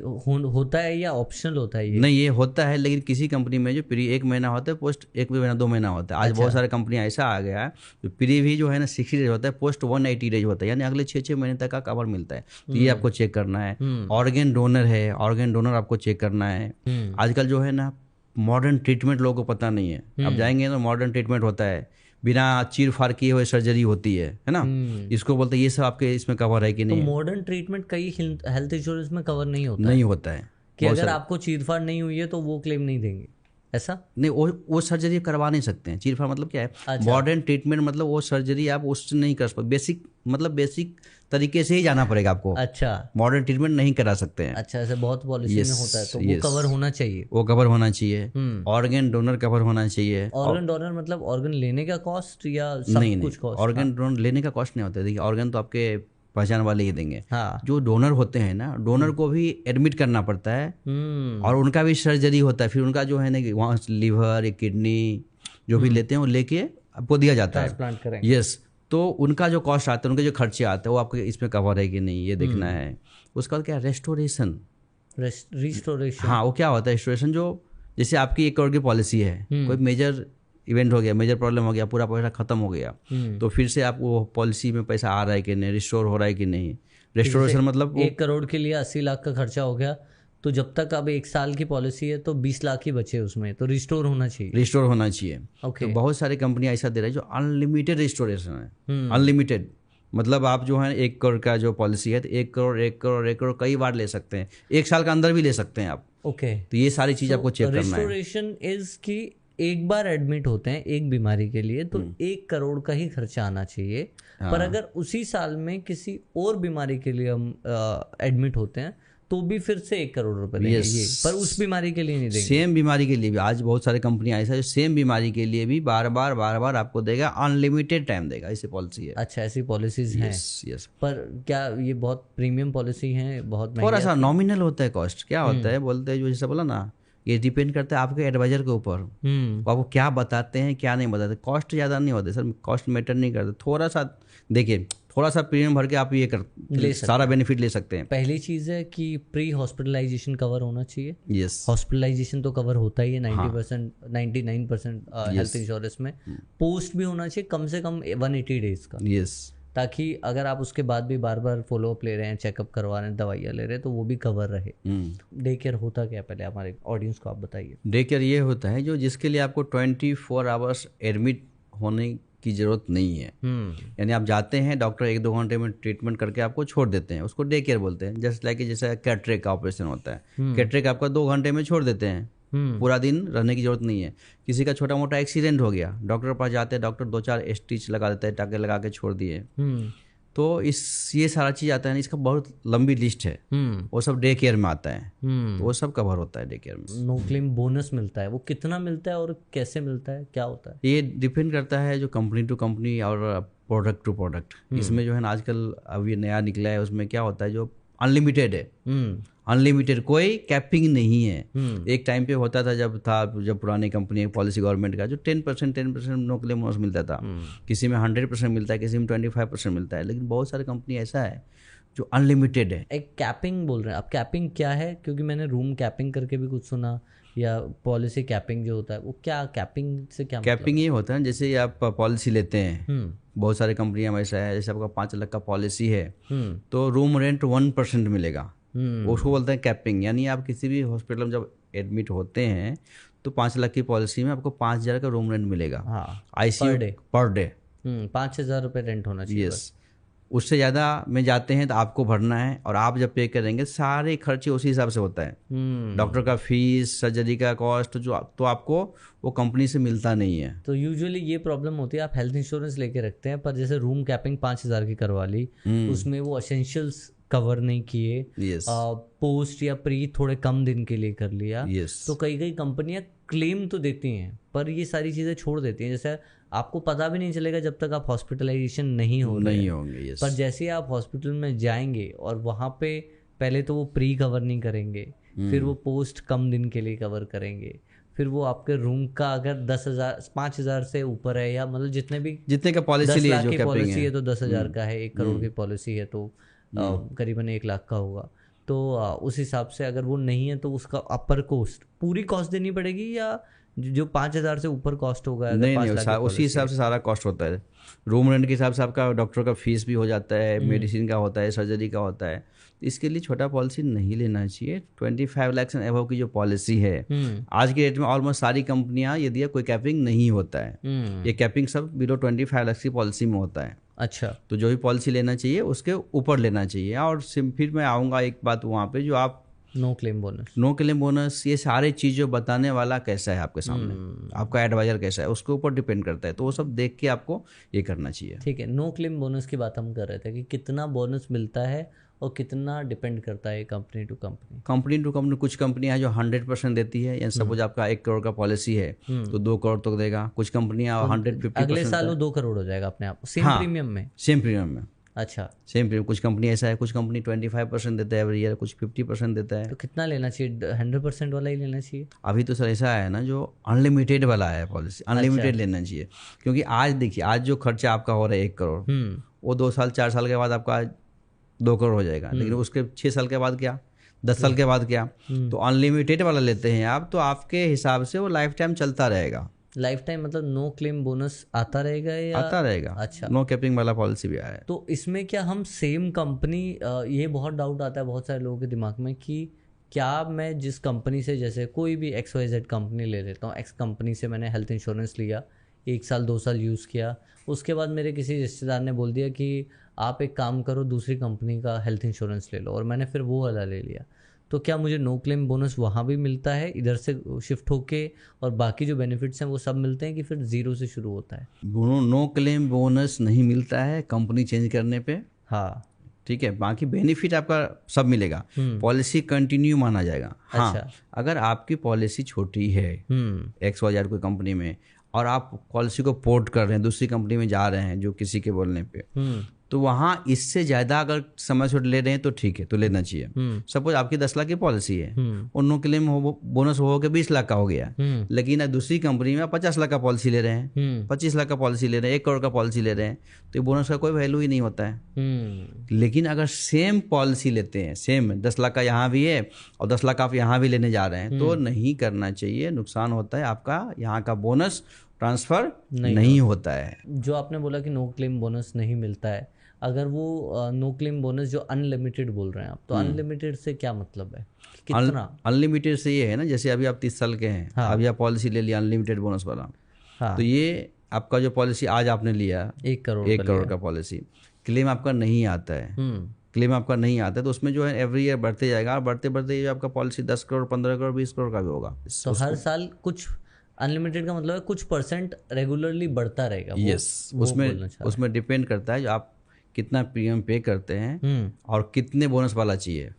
होता है या ऑप्शनल होता है? ये नहीं, ये होता है, लेकिन किसी कंपनी में जो प्री 1 महीना होता है, पोस्ट 1 महीना 2 महीना होता है। आज बहुत सारे कंपनियां ऐसा आ गया है तो प्री भी जो है ना 60 डेज होता है, पोस्ट 180 डेज होता है, यानी अगले 6 महीने तक का कवर मिलता है। तो ये आपको चेक करना है। ऑर्गन डोनर है, ऑर्गन डोनर आपको चेक करना है। आजकल जो है ना मॉडर्न ट्रीटमेंट लोगों को पता नहीं है। आप जाएंगे तो मॉडर्न ट्रीटमेंट होता है, बिना चीर फाड़ किए हुए सर्जरी होती है ना। इसको बोलते हैं, ये सब आपके इसमें कवर है कि नहीं? तो मॉडर्न ट्रीटमेंट कई हेल्थ इंश्योरेंस में कवर नहीं होता नहीं होता है कि अगर आपको चीर फाड़ नहीं हुई है तो वो क्लेम नहीं देंगे, ऐसा नहीं। वो सर्जरी करवा नहीं सकते हैं। चीर फाड़ मतलब क्या है? मॉडर्न ट्रीटमेंट मतलब वो सर्जरी आप उससे नहीं कर सकते। बेसिक तरीके से ही जाना पड़ेगा आपको। अच्छा, मॉडर्न ट्रीटमेंट नहीं करा सकते हैं। अच्छा, ऐसे बहुत पॉलिसी में होता है, तो वो कवर होना चाहिए। वो कवर होना चाहिए। ऑर्गन डोनर कवर होना चाहिए। ऑर्गन डोनर मतलब ऑर्गन लेने का कॉस्ट या सब कुछ कॉस्ट? ऑर्गन डोनर लेने का कॉस्ट नहीं होता है। देखिए, ऑर्गन तो आपके पहचान वाले ही देंगे। हाँ। जो डोनर होते हैं ना, डोनर को भी एडमिट करना पड़ता है और उनका भी सर्जरी होता है। फिर उनका जो है ना कि वहाँ लिवर या किडनी जो भी लेते हैं वो लेके आपको दिया जाता है, ट्रांसप्लांट करेंगे। यस। तो उनका जो कॉस्ट आता है, उनके जो खर्चे आते हैं, वो आपको इसमें कवर है कि नहीं, ये देखना है। उसके बाद क्या, रिस्टोरेशन। हाँ, वो क्या होता है रिस्टोरेशन, जो जैसे आपकी 1 करोड़ की पॉलिसी है, कोई मेजर इवेंट हो गया, मेजर प्रॉब्लम हो गया, पूरा पैसा खत्म हो गया, तो फिर से आप वो पॉलिसी में पैसा आ रहा है कि नहीं, रिस्टोर हो रहा है कि नहीं। रिस्टोरेशन मतलब 1 करोड़ के लिए 80 लाख का खर्चा हो गया, तो जब तक अब 1 साल की पॉलिसी है तो 20 लाख ही बचे उसमें, तो रिस्टोर होना चाहिए। रिस्टोर होना चाहिए। ओके। तो बहुत सारी कंपनियां ऐसा दे रही है जो अनलिमिटेड रिस्टोरेशन है। अनलिमिटेड मतलब आप जो है 1 करोड़ का जो पॉलिसी है तो 1 करोड़ 1 करोड़ 1 करोड़ कई बार ले सकते हैं। 1 साल के अंदर भी ले सकते हैं आप। ओके। तो ये सारी चीज आपको चेक करना है। रिस्टोरेशन इज की एक बार एडमिट होते हैं एक बीमारी के लिए तो 1 करोड़ का ही खर्चा आना चाहिए। पर अगर उसी साल में किसी और बीमारी के लिए हम एडमिट होते हैं तो भी फिर से 1 करोड़ रुपए देंगे ये, पर उस बीमारी के लिए नहीं देंगे। सेम बीमारी के लिए भी आज बहुत सारे कंपनियां ऐसा है जो सेम बीमारी के लिए भी बार बार आपको देगा, अनलिमिटेड टाइम देगा, ऐसी पॉलिसी है। अच्छा, ऐसी पॉलिसीज हैं। यस। पर क्या ये बहुत प्रीमियम पॉलिसी है, बहुत थोड़ा सा नॉमिनल होता है कॉस्ट। क्या होता है बोलते हैं जो जैसे बोला ना, ये डिपेंड करता है आपके एडवाइजर के ऊपर, वो आपको क्या बताते हैं क्या नहीं बताते। कॉस्ट ज़्यादा नहीं होते सर, कॉस्ट मैटर नहीं करते। थोड़ा सा देखिए, थोड़ा सा प्रीमियम भर के आप ये सारा बेनिफिट ले सकते हैं। पहली चीज़ है कि प्री हॉस्पिटलाइजेशन कवर होना चाहिए। यस, हॉस्पिटलाइजेशन तो कवर होता ही है 90%, 99% हेल्थ इंश्योरेंस में। पोस्ट भी होना चाहिए कम से कम 180 डेज का। यस, ताकि अगर आप उसके बाद भी बार बार फॉलोअप ले रहे हैं, चेकअप करवा रहे हैं, दवाइयाँ ले रहे हैं, तो वो भी कवर रहे। डे केयर होता क्या, पहले हमारे ऑडियंस को आप बताइए। डे केयर ये होता है जो जिसके लिए आपको 24 आवर्स एडमिट होने की जरूरत नहीं है। यानी आप जाते हैं, डॉक्टर 1-2 घंटे में ट्रीटमेंट करके आपको छोड़ देते हैं, उसको डे केयर बोलते हैं। जस्ट लाइक जैसे कैटरेक्ट का ऑपरेशन होता है, कैटरेक्ट आपका 2 घंटे में छोड़ देते हैं, पूरा दिन रहने की जरूरत नहीं है। किसी का छोटा मोटा एक्सीडेंट हो गया, डॉक्टर के पास जाते हैं, डॉक्टर 2-4 स्टिच लगा देता है, टाके लगा के छोड़ दिए। तो ये सारा चीज़ आता है ना, इसका बहुत लंबी लिस्ट है, वो सब डे केयर में आता है। तो वो सब कवर होता है डे केयर में। नो क्लेम बोनस मिलता है, वो कितना मिलता है और कैसे मिलता है, क्या होता है? ये डिपेंड करता है जो कंपनी टू कंपनी और प्रोडक्ट टू प्रोडक्ट। इसमें जो है ना आजकल अब ये नया निकला है, उसमें क्या होता है जो अनलिमिटेड है, अनलिमिटेड, कोई कैपिंग नहीं है। एक टाइम पे होता था जब पुरानी कंपनी पॉलिसी गवर्नमेंट का, जो 10% नो क्लेम बोनस मिलता था। किसी में 100% मिलता है, किसी में 25% मिलता है। लेकिन बहुत सारी कंपनी ऐसा है जो अनलिमिटेड है। एक कैपिंग बोल रहे हैं अब, कैपिंग क्या है? क्योंकि मैंने रूम कैपिंग करके भी कुछ सुना, या पॉलिसी कैपिंग जो होता है वो क्या, कैपिंग से क्या कैपिंग मतलब? ये होता है जैसे आप पॉलिसी लेते हैं, बहुत सारी कंपनियां में ऐसा है, जैसे आपका 5 लाख का पॉलिसी है तो रूम रेंट 1% मिलेगा, उसको बोलते हैं कैपिंग। यानी आप किसी भी हॉस्पिटल में जब एडमिट होते हैं तो 5 लाख की पॉलिसी में आपको 5,000 का रूम रेंट मिलेगा। आईसीयू पर डे 5,000 रुपये रेंट होना चाहिए। यस, उससे ज़्यादा में जाते हैं तो आपको भरना है, और आप जब पे करेंगे सारे खर्चे उसी हिसाब से होता है। डॉक्टर का फीस, सर्जरी का कॉस्ट तो आपको वो कंपनी से मिलता नहीं है। तो यूजुअली ये प्रॉब्लम होती है, आप हेल्थ इंश्योरेंस लेके रखते हैं पर जैसे रूम कैपिंग 5,000 की करवा ली, उसमें वो एसेंशियल्स कवर नहीं किए, पोस्ट या प्री थोड़े कम दिन के लिए कर लिया, तो कई कंपनियां क्लेम तो देती हैं पर ये सारी चीज़ें छोड़ देती हैं। जैसे आपको पता भी नहीं चलेगा जब तक आप हॉस्पिटलाइजेशन नहीं होंगे। पर जैसे ही आप हॉस्पिटल में जाएंगे और वहाँ पे पहले तो वो प्री कवर नहीं करेंगे, फिर वो पोस्ट कम दिन के लिए कवर करेंगे, फिर वो आपके रूम का अगर 10,000 5,000 से ऊपर है, या मतलब जितने का पॉलिसी लिए, जो पॉलिसी है तो 10,000 का है, 1 करोड़ की पॉलिसी है तो करीबन 1 लाख का होगा। तो उस हिसाब से अगर वो नहीं है तो उसका अपर कॉस्ट, पूरी कॉस्ट देनी पड़ेगी, या जो 5,000 से ऊपर कॉस्ट होगा? नहीं, उसी हिसाब से सारा कॉस्ट होता है। रूम रेंट के हिसाब से आपका डॉक्टर का फीस भी हो जाता है, मेडिसिन का होता है, सर्जरी का होता है। इसके लिए छोटा पॉलिसी नहीं लेना चाहिए। 25 लाख से अबव की जो पॉलिसी है आज के डेट में ऑलमोस्ट सारी कंपनियां ये दिया, कोई कैपिंग नहीं होता है। ये कैपिंग सब बिलो 25 लाख की पॉलिसी में होता है। अच्छा, तो जो भी पॉलिसी लेना चाहिए उसके ऊपर लेना चाहिए। और फिर मैं आऊँगा एक बात वहाँ पे, जो आप नो क्लेम बोनस, ये सारे चीज़ें बताने वाला कैसा है आपके सामने, आपका एडवाइजर कैसा है, उसके ऊपर डिपेंड करता है। तो वो सब देख के आपको ये करना चाहिए। ठीक है, नो क्लेम बोनस की बात हम कर रहे थे कि कितना बोनस मिलता है और कितना डिपेंड करता है कंपनी टू कंपनी। कुछ कंपनियां हैं जो 100% देती है, या सपोज आपका 1 करोड़ का पॉलिसी है तो 2 करोड़ तक देगा। कुछ कंपनियां 150% अगले साल वो 2 करोड़ हो जाएगा अपने आप, सेम प्रीमियम में। अच्छा, सेम प्रीमियम। कुछ कंपनी ऐसा है, कुछ कंपनी 25% देता है एवरी ईयर, कुछ 50% देता है। तो कितना लेना चाहिए? 100% वाला ही लेना चाहिए? अभी तो सर ऐसा है ना, जो अनलिमिटेड वाला है पॉलिसी, अनलिमिटेड लेना चाहिए। क्योंकि आज देखिए, आज जो खर्चा आपका हो रहा है 1 करोड़, वो 2 साल 4 साल के बाद आपका 2 करोड़ हो जाएगा। लेकिन उसके 6 साल के बाद क्या, 10 साल के बाद क्या? तो अनलिमिटेड वाला लेते हैं आप, तो आपके हिसाब से वो लाइफ टाइम चलता रहेगा। लाइफ टाइम मतलब नो क्लेम बोनस आता रहेगा या? आता रहेगा। अच्छा, नो कैपिंग वाला पॉलिसी भी आया है। तो इसमें क्या हम सेम कंपनी, ये बहुत डाउट आता है बहुत सारे लोगों के दिमाग में कि क्या मैं जिस कंपनी से, जैसे कोई भी XYZ कंपनी ले लेता हूँ, X कंपनी से मैंने हेल्थ इंश्योरेंस लिया, 1 साल 2 साल यूज़ किया, उसके बाद मेरे किसी रिश्तेदार ने बोल दिया कि आप एक काम करो, दूसरी कंपनी का हेल्थ इंश्योरेंस ले लो, और मैंने फिर वो वाला ले लिया, तो क्या मुझे नो क्लेम बोनस वहाँ भी मिलता है इधर से शिफ्ट होके, और बाकी जो बेनिफिट्स हैं वो सब मिलते हैं कि फिर जीरो से शुरू होता है? नो क्लेम बोनस नहीं मिलता है कंपनी चेंज करने पे। हाँ, ठीक है, बाकी बेनिफिट आपका सब मिलेगा, पॉलिसी कंटिन्यू माना जाएगा। हाँ, अच्छा। अगर आपकी पॉलिसी छोटी है XYZ कोई कंपनी में और आप पॉलिसी को पोर्ट कर रहे हैं, दूसरी कंपनी में जा रहे हैं जो किसी के बोलने पे, तो वहाँ इससे ज़्यादा अगर समय से ले रहे हैं तो ठीक है, तो लेना चाहिए। सपोज आपकी 10 लाख की पॉलिसी है और नो क्लेम बोनस हो के 20 लाख का हो गया, लेकिन दूसरी कंपनी में 50 लाख का पॉलिसी ले रहे हैं, 25 लाख का पॉलिसी ले रहे हैं, 1 करोड़ का पॉलिसी ले रहे हैं, तो ये बोनस का कोई वैल्यू ही नहीं होता है। लेकिन अगर सेम पॉलिसी लेते हैं, सेम 10 लाख का यहाँ भी है और 10 लाख आप यहाँ भी लेने जा रहे हैं, तो नहीं करना चाहिए, नुकसान होता है आपका, यहाँ का बोनस ट्रांसफर नहीं होता है। जो आपने बोला कि नो क्लेम बोनस नहीं मिलता है, अगर वो नो क्लेम बोनस जो अनलिमिटेड बोल रहे हैं आप, तो अनलिमिटेड से क्या मतलब है, कितना? अनलिमिटेड से ये है ना, जैसे अभी आप 30 साल के हैं, हाँ, अभी आप पॉलिसी ले लिया अनलिमिटेड बोनस वाला, हाँ, तो ये आपका जो पॉलिसी आज आपने लिया 1 करोड़ का पॉलिसी, क्लेम आपका नहीं आता है, क्लेम आपका नहीं आता है, तो उसमें जो है एवरी ईयर बढ़ते जाएगा, बढ़ते बढ़ते आपका पॉलिसी 10 करोड़ 15 करोड़ 20 करोड़ का भी होगा। तो हर साल कुछ अनलिमिटेड का मतलब है कुछ परसेंट रेगुलरली बढ़ता रहेगा। यस, उसमें डिपेंड करता है जो आप कितना प्रीमियम पे करते हैं और कितने बोनस वाला चाहिए।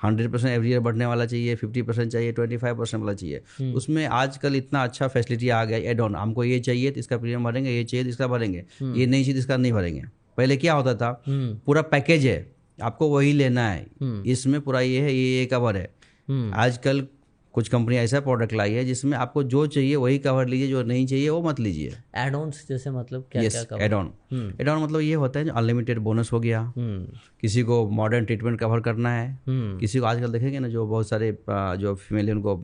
100% एवरी ईयर बढ़ने वाला चाहिए, 50% चाहिए, 25% वाला चाहिए। उसमें आजकल इतना अच्छा फैसिलिटी आ गया, एड ऑन, हमको ये चाहिए तो इसका प्रीमियम भरेंगे, ये चाहिए तो इसका भरेंगे, ये नहीं चाहिए तो इसका नहीं भरेंगे। पहले क्या होता था, पूरा पैकेज है, आपको वही लेना है, इसमें पूरा ये है, ये कवर है। आजकल कुछ कंपनी ऐसा प्रोडक्ट लाई है जिसमें आपको जो चाहिए वही कवर लीजिए, जो नहीं चाहिए वो मत लीजिए। एड ऑन्स जैसे मतलब क्या? Yes, क्या एड ऑन मतलब ये होता है जो अनलिमिटेड बोनस हो गया, किसी को मॉडर्न ट्रीटमेंट कवर करना है, किसी को आजकल देखेंगे ना जो बहुत सारे जो फीमेल उनको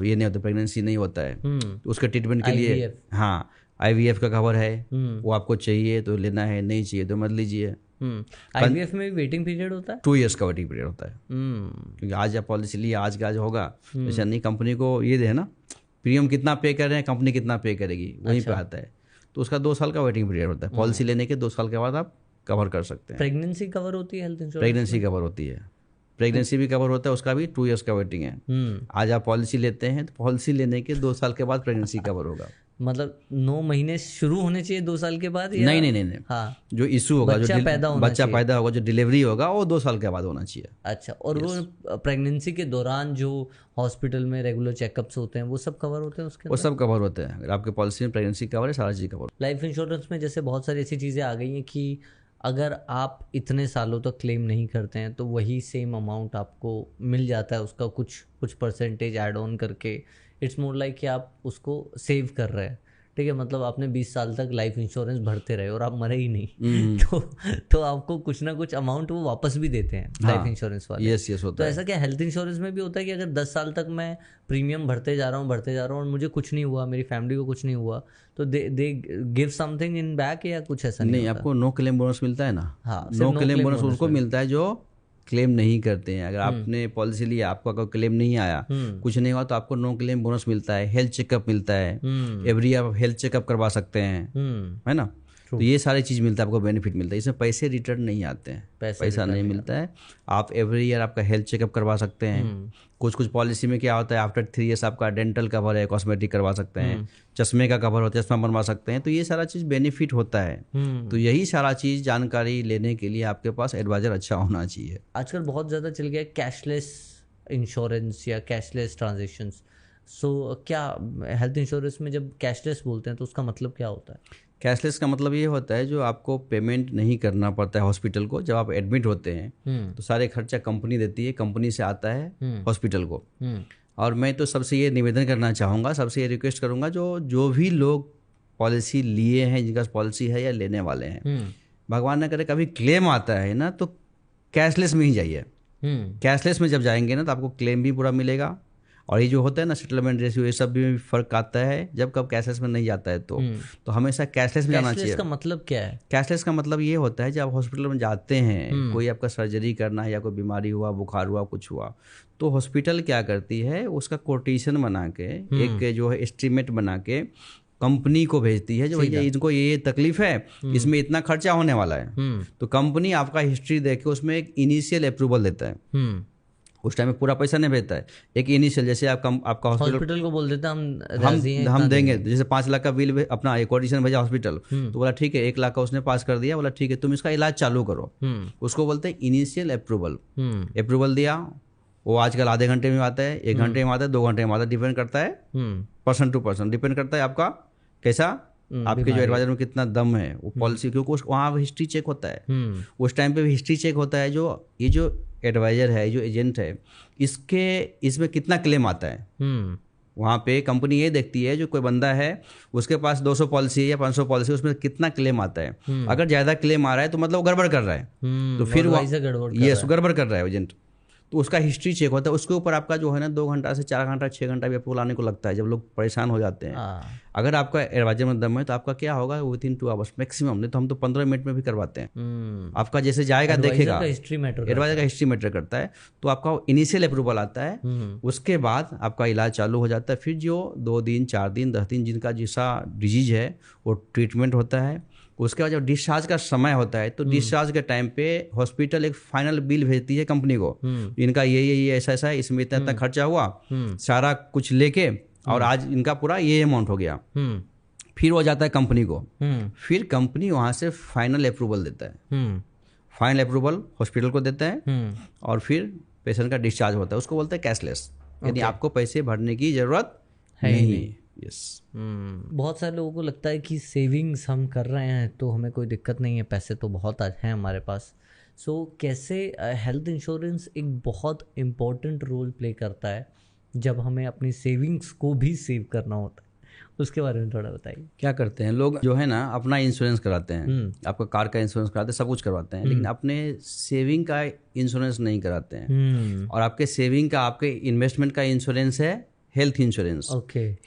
ये नहीं होता, प्रेगनेंसी नहीं होता है, तो उसके ट्रीटमेंट के लिए, हाँ, IVF का कवर है, वो आपको चाहिए तो लेना है, नहीं चाहिए तो मत लीजिए। IVF में भी वेटिंग पीरियड होता है, 2 years का वेटिंग पीरियड होता है, क्योंकि आज आप पॉलिसी लिए आज का आज होगा, ऐसा नहीं, कंपनी को ये है ना प्रीमियम कितना पे कर रहे हैं, कंपनी कितना पे करेगी वहीं पे आता है, तो उसका 2 साल का वेटिंग पीरियड होता है। पॉलिसी लेने के 2 साल के बाद आप कवर कर सकते हैं। प्रेगनेंसी कवर होती है हेल्थ इंश्योरेंस? प्रेगनेंसी कवर होती है, प्रेगनेंसी भी कवर होता है, उसका भी 2 years का वेटिंग है। आज आप पॉलिसी लेते हैं तो पॉलिसी लेने के 2 साल के बाद प्रेगनेंसी कवर होगा। मतलब 9 महीने शुरू होने चाहिए 2 साल के बाद, या नहीं, हाँ, जो इशू होगा, जो बच्चा पैदा होगा, जो डिलीवरी होगा, वो 2 साल के बाद होना चाहिए। अच्छा, और वो प्रेगनेंसी के दौरान जो हॉस्पिटल में रेगुलर चेकअप्स होते हैं वो सब कवर होते हैं उसके? वो सब कवर होते हैं, अगर आपके पॉलिसी में प्रेगनेंसी कवर है, सारा चीज कवर। लाइफ इंश्योरेंस में जैसे बहुत सारी ऐसी चीज़ें आ गई हैं कि अगर आप इतने सालों तक क्लेम नहीं करते हैं तो वही सेम अमाउंट आपको मिल जाता है, उसका कुछ परसेंटेज ऐड ऑन करके। इट्स मोर लाइक कि आप उसको सेव कर रहे हैं, ठीक है, मतलब आपने 20 साल तक लाइफ इंश्योरेंस भरते रहे और आप मरे ही नहीं, तो आपको कुछ ना कुछ अमाउंट वो वापस भी देते हैं, हाँ, लाइफ इंश्योरेंस वाले। यस होता तो ऐसा क्या हेल्थ इंश्योरेंस में भी होता है कि अगर 10 साल तक मैं प्रीमियम भरते जा रहा हूँ और मुझे कुछ नहीं हुआ, मेरी फैमिली को कुछ नहीं हुआ, तो they give something in back, या कुछ ऐसा नहीं? आपको नो क्लेम बोनस मिलता है ना। हाँ, नो क्लेम बोनस उनको मिलता है जो क्लेम नहीं करते हैं। अगर आपने पॉलिसी लिया, आपको अगर क्लेम नहीं आया, कुछ नहीं हुआ, तो आपको नो क्लेम बोनस मिलता है, हेल्थ चेकअप मिलता है, एवरी आप हेल्थ चेकअप करवा सकते हैं, है ना। तो ये सारी चीज़ मिलता है, आपको बेनिफिट मिलता है। इसमें पैसे रिटर्न नहीं आते हैं, पैसा नहीं मिलता है। आप एवरी ईयर आपका हेल्थ चेकअप करवा सकते हैं। कुछ पॉलिसी में क्या होता है, आफ्टर 3 years आपका डेंटल कवर है, कॉस्मेटिक करवा सकते हैं, चश्मे का कवर होता है, चश्मा बनवा सकते हैं। तो ये सारा चीज़ बेनिफिट होता है। तो यही सारा चीज़ जानकारी लेने के लिए आपके पास एडवाइजर अच्छा होना चाहिए। आजकल बहुत ज़्यादा चल गया कैशलेस इंश्योरेंस या कैशलेस ट्रांजेक्शन्स। सो क्या हेल्थ इंश्योरेंस में जब कैशलेस बोलते हैं तो उसका मतलब क्या होता है? कैशलेस का मतलब ये होता है जो आपको पेमेंट नहीं करना पड़ता है हॉस्पिटल को। जब आप एडमिट होते हैं तो सारे खर्चा कंपनी देती है, कंपनी से आता है हॉस्पिटल को। और मैं तो सबसे ये निवेदन करना चाहूँगा, सबसे ये रिक्वेस्ट करूँगा, जो भी लोग पॉलिसी लिए हैं, जिनका पॉलिसी है या लेने वाले हैं, भगवान न करे कभी क्लेम आता है ना, तो कैशलेस में ही जाइए। कैशलेस में जब जाएंगे ना तो आपको क्लेम भी पूरा मिलेगा, और ये जो होता है ना सेटलमेंट रेशियो, ये सब भी फर्क आता है जब कब कैशलेस में नहीं जाता है। तो हमेशा कैशलेस में जाना चाहिए। कैशलेस का मतलब क्या है? कैशलेस का मतलब ये होता है जब आप हॉस्पिटल में जाते हैं, कोई आपका सर्जरी करना है या कोई बीमारी हुआ, बुखार हुआ, कुछ हुआ, तो हॉस्पिटल क्या करती है, उसका कोटेशन बना के, एक जो है एस्टीमेट बना के कंपनी को भेजती है, जो भैया इनको ये तकलीफ है, इसमें इतना खर्चा होने वाला है। तो कंपनी आपका हिस्ट्री देख के उसमें एक इनिशियल अप्रूवल देता है, उस टाइम में पूरा पैसा नहीं भेजता है। एक इनिशियल, जैसे आपका हॉस्पिटल को बोल देते हम देंगे, जैसे 5 लाख का बिल अपना एक ऑडिशन भेजा हॉस्पिटल, तो बोला ठीक है 1 लाख का उसने पास कर दिया, बोला ठीक है तुम इसका इलाज चालू करो, उसको बोलते हैं इनिशियल अप्रूवल। अप्रूवल दिया, वो आजकल आधे घंटे में आता है, 1 घंटे में आता है, 2 घंटे में आता है, डिपेंड करता है पर्सन टू पर्सन, डिपेंड करता है आपका कैसा, आपके जो एडवाइजर में कितना दम है वो पॉलिसी, क्योंकि वहाँ हिस्ट्री चेक होता है, उस टाइम पे भी हिस्ट्री चेक होता है, जो ये जो एडवाइजर है, जो एजेंट है, इसमें कितना क्लेम आता है। वहाँ पे कंपनी ये देखती है जो कोई बंदा है उसके पास 200 पॉलिसी है या 500 पॉलिसी, उसमें कितना क्लेम आता है। अगर ज़्यादा क्लेम आ रहा है तो मतलब वो गड़बड़ कर रहा है, तो फिर वो गड़बड़ कर रहा है एजेंट, तो उसका हिस्ट्री चेक होता है। उसके ऊपर आपका जो है ना 2 घंटा से 4 घंटा 6 घंटा भी अप्रूवल आने को लगता है, जब लोग परेशान हो जाते हैं। अगर आपका एडवाइजर में दम है तो आपका क्या होगा, विदिन 2 आवर्स मैक्सिमम, नहीं तो हम तो 15 मिनट में भी करवाते हैं। आपका जैसे जाएगा देखेगा, एडवाइजर का हिस्ट्री मैटर करता है, तो आपका इनिशियल अप्रूवल आता है, उसके बाद आपका इलाज चालू हो जाता है। फिर जो 2 दिन 4 दिन 10 दिन जिनका जैसा डिजीज है वो ट्रीटमेंट होता है। उसके बाद जब डिस्चार्ज का समय होता है तो डिस्चार्ज के टाइम पे हॉस्पिटल एक फाइनल बिल भेजती है कंपनी को, इनका ये ऐसा ऐसा है, इसमें इतना इतना खर्चा हुआ, सारा कुछ लेके, और आज इनका पूरा ये अमाउंट हो गया। फिर वो जाता है कंपनी को, फिर कंपनी वहाँ से फाइनल अप्रूवल देता है, फाइनल अप्रूवल हॉस्पिटल को देता है, और फिर पेशेंट का डिस्चार्ज होता है। उसको बोलते हैं कैशलेस, यानी आपको पैसे भरने की जरूरत नहीं। यस। बहुत सारे लोगों को लगता है कि सेविंग्स हम कर रहे हैं तो हमें कोई दिक्कत नहीं है, पैसे तो बहुत हैं हमारे पास। सो कैसे हेल्थ इंश्योरेंस एक बहुत इम्पोर्टेंट रोल प्ले करता है जब हमें अपनी सेविंग्स को भी सेव करना होता है, उसके बारे में थोड़ा बताइए। क्या करते हैं लोग जो है ना, अपना इंश्योरेंस कराते हैं, आपका कार का इंश्योरेंस कराते हैं, सब कुछ करवाते हैं, लेकिन अपने सेविंग का इंश्योरेंस नहीं कराते हैं। और आपके सेविंग का, आपके इन्वेस्टमेंट का इंश्योरेंस है हेल्थ इंश्योरेंस।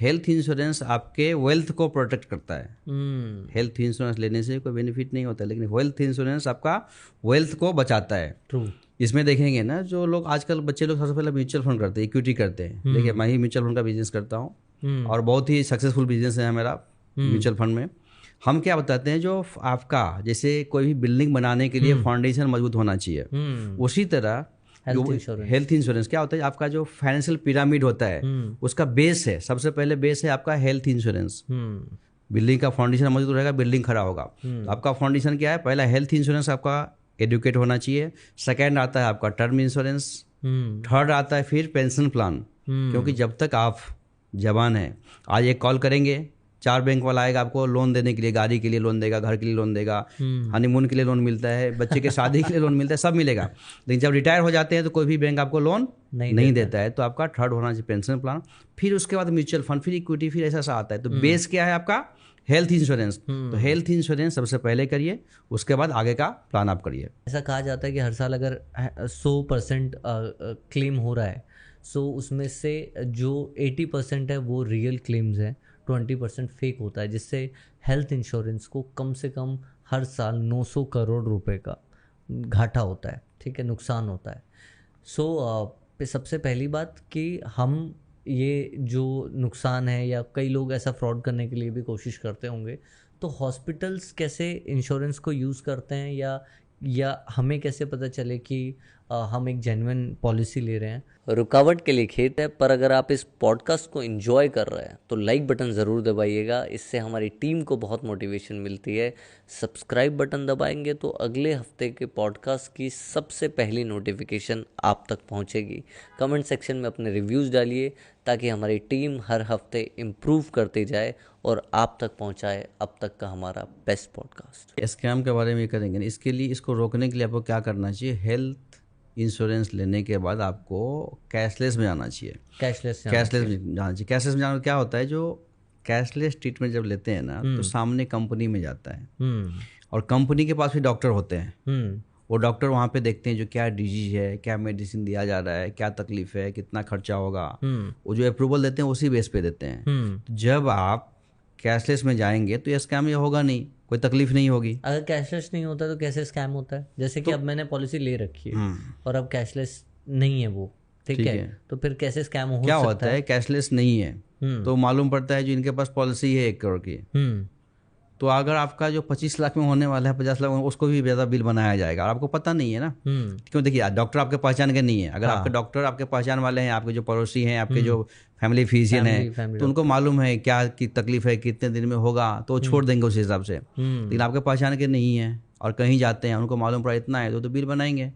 हेल्थ इंश्योरेंस आपके वेल्थ को प्रोटेक्ट करता है। हेल्थ इंश्योरेंस लेने से कोई बेनिफिट नहीं होता, लेकिन हेल्थ इंश्योरेंस आपका वेल्थ को बचाता है। ट्रू। इसमें देखेंगे ना, जो लोग आजकल बच्चे लोग सबसे पहले म्यूचुअल फंड करते हैं, इक्विटी करते हैं। देखिए मैं ही म्यूचुअल फंड का बिजनेस करता हूँ और बहुत ही सक्सेसफुल बिजनेस है मेरा म्यूचुअल फंड में। हम क्या बताते हैं, जो आपका जैसे कोई भी बिल्डिंग बनाने के लिए फाउंडेशन मजबूत होना चाहिए, उसी तरह हेल्थ इंश्योरेंस क्या होता है, आपका जो फाइनेंशियल पिरामिड होता है उसका बेस है, सबसे पहले बेस है आपका हेल्थ इंश्योरेंस। बिल्डिंग का फाउंडेशन मजबूत रहेगा, बिल्डिंग खड़ा होगा। तो आपका फाउंडेशन क्या है, पहला हेल्थ इंश्योरेंस आपका एडुकेट होना चाहिए, सेकेंड आता है आपका टर्म इंश्योरेंस, थर्ड आता है फिर पेंशन प्लान। क्योंकि जब तक आप जवान हैं, आज एक कॉल करेंगे 4 बैंक वाला आएगा आपको लोन देने के लिए, गाड़ी के लिए लोन देगा, घर के लिए लोन देगा, हनीमून के लिए लोन मिलता है, बच्चे के शादी के लिए लोन मिलता है, सब मिलेगा। लेकिन जब रिटायर हो जाते हैं तो कोई भी बैंक आपको लोन नहीं देता है। तो आपका थर्ड होना चाहिए पेंशन प्लान, फिर उसके बाद म्यूचुअल फंड, फिर इक्विटी, फिर ऐसा आता है। तो बेस क्या है आपका, हेल्थ इंश्योरेंस। तो हेल्थ इंश्योरेंस सबसे पहले करिए, उसके बाद आगे का प्लान आप करिए। ऐसा कहा जाता है कि हर साल अगर 100% क्लेम हो रहा है, सो उसमें से जो 80% है वो रियल क्लेम्स हैं, 20% फेक होता है, जिससे हेल्थ इंश्योरेंस को कम से कम हर साल 900 करोड़ रुपए का घाटा होता है, ठीक है, नुकसान होता है। सो सबसे पहली बात कि हम ये जो नुकसान है, या कई लोग ऐसा फ्रॉड करने के लिए भी कोशिश करते होंगे, तो हॉस्पिटल्स कैसे इंश्योरेंस को यूज़ करते हैं, या हमें कैसे पता चले कि हम एक जेन्युइन पॉलिसी ले रहे हैं। रुकावट के लिए खेत है, पर अगर आप इस पॉडकास्ट को एंजॉय कर रहे हैं तो लाइक बटन ज़रूर दबाइएगा, इससे हमारी टीम को बहुत मोटिवेशन मिलती है। सब्सक्राइब बटन दबाएंगे तो अगले हफ्ते के पॉडकास्ट की सबसे पहली नोटिफिकेशन आप तक पहुंचेगी। कमेंट सेक्शन में अपने रिव्यूज़ डालिए ताकि हमारी टीम हर हफ्ते इम्प्रूव करती जाए और आप तक पहुंचाए अब तक का हमारा बेस्ट पॉडकास्ट। स्कैम के बारे में करेंगे, इसके लिए, इसको रोकने के लिए आपको क्या करना चाहिए, हेल्थ इंश्योरेंस लेने के बाद आपको कैशलेस में जाना चाहिए। कैशलेस में जाना चाहिए। कैशलेस में जाना क्या होता है, जो कैशलेस ट्रीटमेंट जब लेते हैं ना तो सामने कंपनी में जाता है, और कंपनी के पास भी डॉक्टर होते हैं। वो डॉक्टर वहाँ पे देखते हैं जो क्या डिजीज है, क्या मेडिसिन दिया जा रहा है, क्या तकलीफ है, कितना खर्चा होगा, वो जो अप्रूवल देते हैं उसी बेस पे देते हैं। तो जब आप कैशलेस में जाएंगे तो ये स्कैम ये होगा नहीं, कोई तकलीफ नहीं होगी। अगर कैशलेस नहीं होता तो कैसे स्कैम होता है, जैसे कि अब मैंने पॉलिसी ले रखी है और अब कैशलेस नहीं है वो, ठीक है, तो फिर कैसे स्कैम हो क्या सकता होता है, कैशलेस नहीं है तो मालूम पड़ता है जो इनके पास पॉलिसी है 1 करोड़ की, तो अगर आपका जो 25 लाख में होने वाला है 50 लाख में, उसको भी ज़्यादा बिल बनाया जाएगा और आपको पता नहीं है ना। क्यों, देखिए डॉक्टर आपके पहचान के नहीं है। अगर आपके डॉक्टर आपके पहचान वाले हैं, आपके जो पड़ोसी हैं, आपके जो फैमिली फिजिशियन है, तो उनको मालूम है क्या की तकलीफ है, कितने दिन में होगा, तो छोड़ देंगे उस हिसाब से। लेकिन आपके पहचान के नहीं है और कहीं जाते हैं, उनको मालूम पड़ा इतना है, तो बिल बनाएंगे।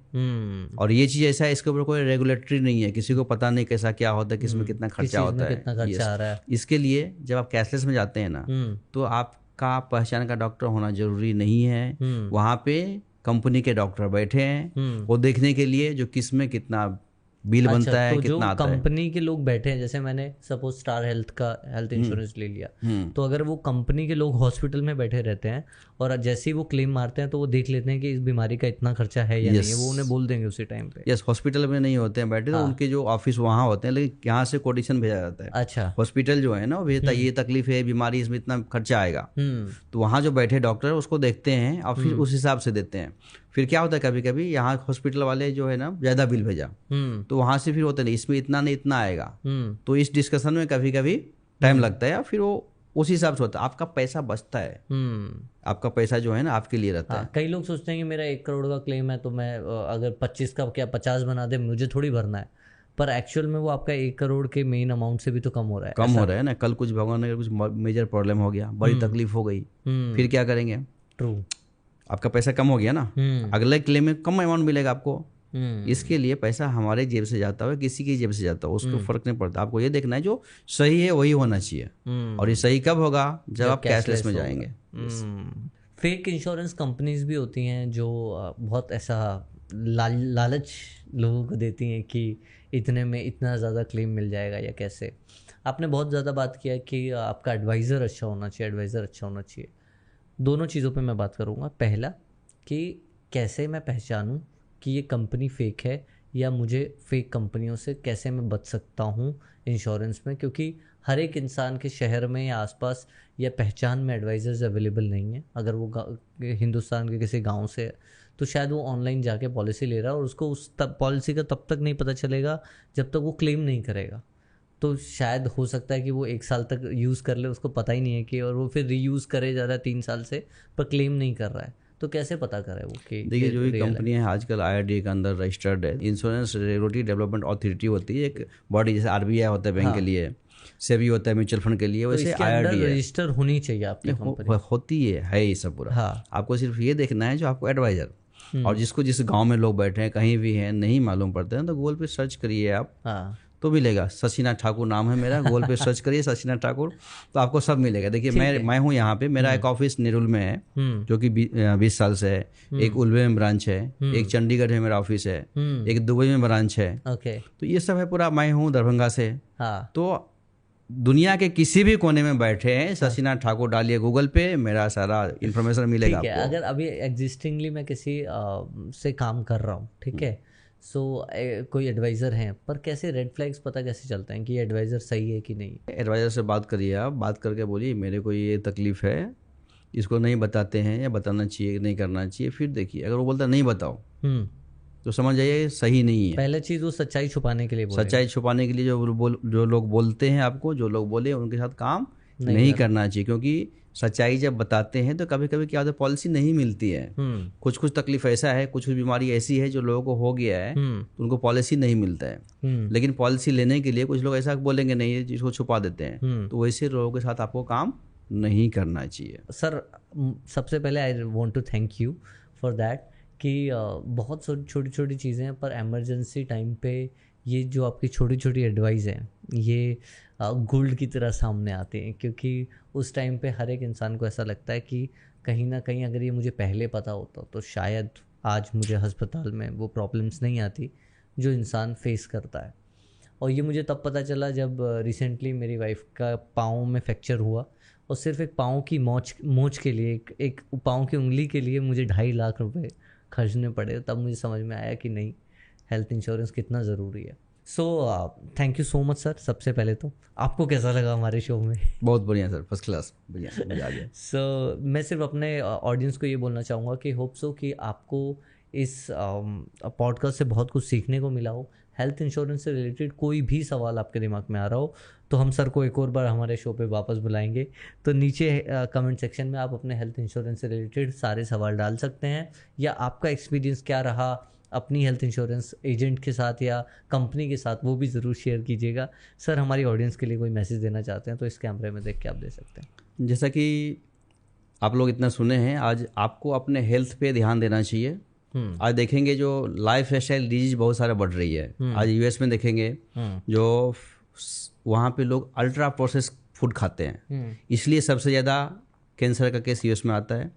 और ये चीज़ ऐसा है, इसके ऊपर कोई रेगुलेटरी नहीं है, किसी को पता नहीं कैसा क्या होता है, किसमें कितना खर्चा होता है, कितना खर्चा आ रहा है। इसके लिए जब आप कैशलेस में जाते हैं ना, तो आपका पहचान का डॉक्टर होना जरूरी नहीं है। वहाँ पे कंपनी के डॉक्टर बैठे हैं वो देखने के लिए जो किस में कितना बिल बनता है, तो कितना आता है। कंपनी के लोग बैठे हैं, जैसे मैंने सपोज स्टार हेल्थ का हेल्थ इंश्योरेंस ले लिया, तो अगर वो कंपनी के लोग हॉस्पिटल में बैठे रहते हैं और जैसे ही वो क्लेम मारते हैं तो वो देख लेते हैं कि इस बीमारी का इतना खर्चा है या नहीं है, वो उन्हें बोल देंगे उसी टाइम पे। यस, हॉस्पिटल में नहीं होते हैं बैठे, तो उनके जो ऑफिस वहाँ होते हैं, लेकिन यहाँ से कोटेशन भेजा जाता है। अच्छा, हॉस्पिटल जो है ना, वो भेजता है ये तकलीफ है, बीमारी, इसमें इतना खर्चा आएगा। तो वहाँ जो बैठे डॉक्टर उसको देखते हैं और फिर उस हिसाब से देते हैं। फिर क्या होता है, कभी कभी यहाँ हॉस्पिटल वाले जो है ना ज़्यादा बिल भेजा, तो वहाँ से फिर होता नहीं, इसमें इतना नहीं इतना आएगा। तो इस डिस्कशन में कभी कभी टाइम लगता है, फिर वो उस हिसाब से होता है। आपका पैसा बचता है, आपका पैसा जो है ना आपके लिए रहता है। कई लोग सोचते हैं कि मेरा 1 करोड़ का क्लेम है, तो मैं अगर 25 का क्या 50 बना दे, मुझे थोड़ी भरना है। पर एक्चुअल में वो आपका 1 करोड़ के मेन अमाउंट से भी तो कम हो रहा है। कम हो रहा है ना। कल कुछ भगवान ने कुछ मेजर प्रॉब्लम हो गया, बड़ी तकलीफ हो गई, फिर क्या करेंगे? ट्रू, आपका पैसा कम हो गया ना, अगले क्लेम में कम अमाउंट मिलेगा आपको। इसके लिए पैसा हमारे जेब से जाता है, किसी की जेब से जाता है, उसको फर्क नहीं पड़ता। आपको ये देखना है जो सही है वही होना चाहिए। और ये सही कब होगा? जब आप कैशलेस में जाएंगे। फेक इंश्योरेंस कंपनीज भी होती हैं जो बहुत ऐसा लालच लोगों को देती हैं कि इतने में इतना ज़्यादा क्लेम मिल जाएगा या कैसे। आपने बहुत ज़्यादा बात किया कि आपका एडवाइज़र अच्छा होना चाहिए, एडवाइज़र अच्छा होना चाहिए। दोनों चीज़ों पे मैं बात करूँगा। पहला कि कैसे मैं पहचानूँ कि ये कंपनी फ़ेक है, या मुझे फ़ेक कंपनियों से कैसे मैं बच सकता हूँ इंश्योरेंस में, क्योंकि हर एक इंसान के शहर में या आसपास या पहचान में एडवाइज़र्स अवेलेबल नहीं है। अगर वो हिंदुस्तान के किसी गांव से है तो शायद वो ऑनलाइन जाके पॉलिसी ले रहा है और उसको उस पॉलिसी का तब तक नहीं पता चलेगा जब तक वो क्लेम नहीं करेगा। तो शायद हो सकता है कि वो 1 साल तक यूज़ कर ले, उसको पता ही नहीं है कि, और वो फिर रीयूज़ करे जा रहा है 3 साल से, पर क्लेम नहीं कर रहा है। तो कैसे पता करे वो कि देखिए, जो भी कंपनियां हैं आजकल IRDA के अंदर रजिस्टर्ड है। इंश्योरेंस रेगुलेटरी डेवलपमेंट अथॉरिटी होती है, एक बॉडी, जैसे RBI होता है बैंक के लिए, सेबी होता है म्यूचुअल फंड के लिए, वैसे IRDA रजिस्टर होनी चाहिए आपकी कंपनी। होती है ये सब पूरा। आपको सिर्फ ये देखना है जो आपको एडवाइजर, और जिसको जिस गांव में लोग बैठे हैं, कहीं भी हैं, नहीं मालूम पड़ते हैं, तो गूगल पे सर्च करिए आप, तो मिलेगा। शशिनाथ ठाकुर नाम है मेरा, गूगल पे सर्च करिए शशिनाथ ठाकुर, तो आपको सब मिलेगा। देखिए, मैं हूँ यहाँ पे, मेरा एक ऑफिस नेरुल में है जो कि 20 साल से है, एक उल्वे में ब्रांच है, एक चंडीगढ़ में मेरा ऑफिस है, एक दुबई में ब्रांच है। तो ये सब है पूरा। मैं हूँ दरभंगा से। तो दुनिया के किसी भी कोने में बैठे हैं, शशिनाथ ठाकुर डालिए गूगल पे, मेरा सारा इन्फॉर्मेशन मिलेगा आपको। अगर अभी एग्जिस्टिंगली मैं किसी से काम कर रहा हूँ, ठीक है, कोई एडवाइज़र हैं, पर कैसे रेड फ्लैग्स पता कैसे चलता है कि ये एडवाइज़र सही है कि नहीं? एडवाइज़र से बात करिए आप, बात करके बोलिए मेरे को ये तकलीफ़ है, इसको नहीं बताते हैं, या बताना चाहिए नहीं करना चाहिए। फिर देखिए, अगर वो बोलता नहीं बताओ तो समझ जाइए सही नहीं है। पहले चीज़ वो सच्चाई छुपाने के लिए सच्चाई छुपाने के लिए जो लोग बोलते हैं आपको, जो लोग बोले उनके साथ काम नहीं करना चाहिए। क्योंकि सच्चाई जब बताते हैं तो कभी कभी क्या होता है, पॉलिसी नहीं मिलती है। कुछ तकलीफ ऐसा है, कुछ बीमारी ऐसी है जो लोगों को हो गया है, तो उनको पॉलिसी नहीं मिलता है। लेकिन पॉलिसी लेने के लिए कुछ लोग ऐसा बोलेंगे नहीं, जिसको छुपा देते हैं। तो वैसे लोगों के साथ आपको काम नहीं करना चाहिए। सर, सबसे पहले I want to thank you for that कि बहुत छोटी छोटी चीज़ें हैं, पर इमरजेंसी टाइम पे ये जो आपकी छोटी छोटी एडवाइस हैं, ये गोल्ड की तरह सामने आते हैं। क्योंकि उस टाइम पे हर एक इंसान को ऐसा लगता है कि कहीं ना कहीं अगर ये मुझे पहले पता होता तो शायद आज मुझे अस्पताल में वो प्रॉब्लम्स नहीं आती जो इंसान फेस करता है। और ये मुझे तब पता चला जब रिसेंटली मेरी वाइफ का पाँव में फ्रैक्चर हुआ, और सिर्फ एक पाँव की मोच के लिए, एक पाँव की उंगली के लिए मुझे 2.5 लाख रुपए खर्चने पड़े। तब मुझे समझ में आया कि नहीं, हेल्थ इंश्योरेंस कितना ज़रूरी है। So thank you so much sir. सबसे पहले तो आपको कैसा लगा हमारे शो में? बहुत बढ़िया सर, फर्स्ट क्लास, बढ़िया, मजा आ गया। सो मैं सिर्फ अपने ऑडियंस को ये बोलना चाहूँगा कि होप सो कि आपको इस पॉडकास्ट से बहुत कुछ सीखने को मिला हो, हेल्थ इंश्योरेंस से रिलेटेड कोई भी सवाल आपके दिमाग में आ रहा हो तो हम सर को एक और बार हमारे शो पे वापस बुलाएंगे। तो नीचे कमेंट सेक्शन में आप अपने हेल्थ इंश्योरेंस से रिलेटेड सारे सवाल डाल सकते हैं, या आपका एक्सपीरियंस क्या रहा अपनी हेल्थ इंश्योरेंस एजेंट के साथ या कंपनी के साथ, वो भी ज़रूर शेयर कीजिएगा। सर हमारी ऑडियंस के लिए कोई मैसेज देना चाहते हैं तो इस कैमरे में देख के आप दे सकते हैं। जैसा कि आप लोग इतना सुने हैं, आज आपको अपने हेल्थ पे ध्यान देना चाहिए। आज देखेंगे जो लाइफ स्टाइल डिजीज बहुत सारा बढ़ रही है। आज यूएस में देखेंगे जो वहाँ पे लोग अल्ट्रा प्रोसेस फूड खाते हैं, इसलिए सबसे ज़्यादा कैंसर का केस यूएस में आता है।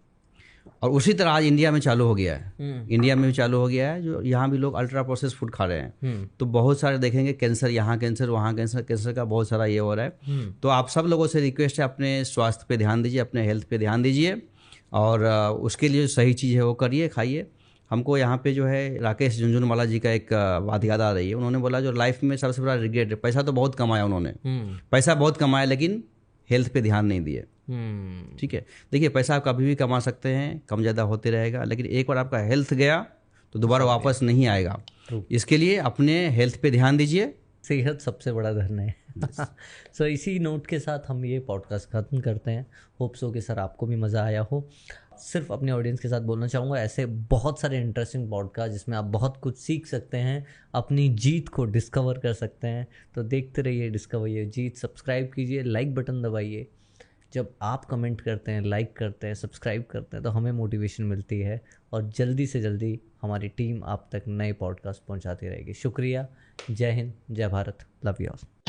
और उसी तरह आज इंडिया में चालू हो गया है, इंडिया में भी चालू हो गया है, जो यहाँ भी लोग अल्ट्रा प्रोसेस फूड खा रहे हैं। तो बहुत सारे देखेंगे कैंसर, यहाँ कैंसर वहाँ कैंसर, कैंसर का बहुत सारा ये हो रहा है। तो आप सब लोगों से रिक्वेस्ट है, अपने स्वास्थ्य पे ध्यान दीजिए, अपने हेल्थ पे ध्यान दीजिए, और उसके लिए जो सही चीज़ है वो करिए, खाइए। हमको यहाँ पे जो है राकेश झुनझुनवाला जी का एक बात याद आ रही है। उन्होंने बोला जो लाइफ में सबसे बड़ा रिग्रेट है, पैसा तो बहुत कमाया उन्होंने, पैसा बहुत कमाया लेकिन हेल्थ पे ध्यान नहीं दिए। ठीक है, देखिए पैसा आप कभी भी कमा सकते हैं, कम ज़्यादा होते रहेगा, लेकिन एक बार आपका हेल्थ गया तो दोबारा वापस नहीं आएगा। इसके लिए अपने हेल्थ पे ध्यान दीजिए, सेहत सबसे बड़ा धन है। सो इसी नोट के साथ हम ये पॉडकास्ट ख़त्म करते हैं। होप सो कि सर आपको भी मज़ा आया हो। सिर्फ अपने ऑडियंस के साथ बोलना चाहूँगा, ऐसे बहुत सारे इंटरेस्टिंग पॉडकास्ट जिसमें आप बहुत कुछ सीख सकते हैं, अपनी जीत को डिस्कवर कर सकते हैं। तो देखते रहिए डिस्कवर ये जीत। सब्सक्राइब कीजिए, लाइक बटन दबाइए। जब आप कमेंट करते हैं, लाइक करते हैं, सब्सक्राइब करते हैं तो हमें मोटिवेशन मिलती है, और जल्दी से जल्दी हमारी टीम आप तक नए पॉडकास्ट पहुंचाती रहेगी। शुक्रिया। जय हिंद, जय भारत, लव यू ऑल।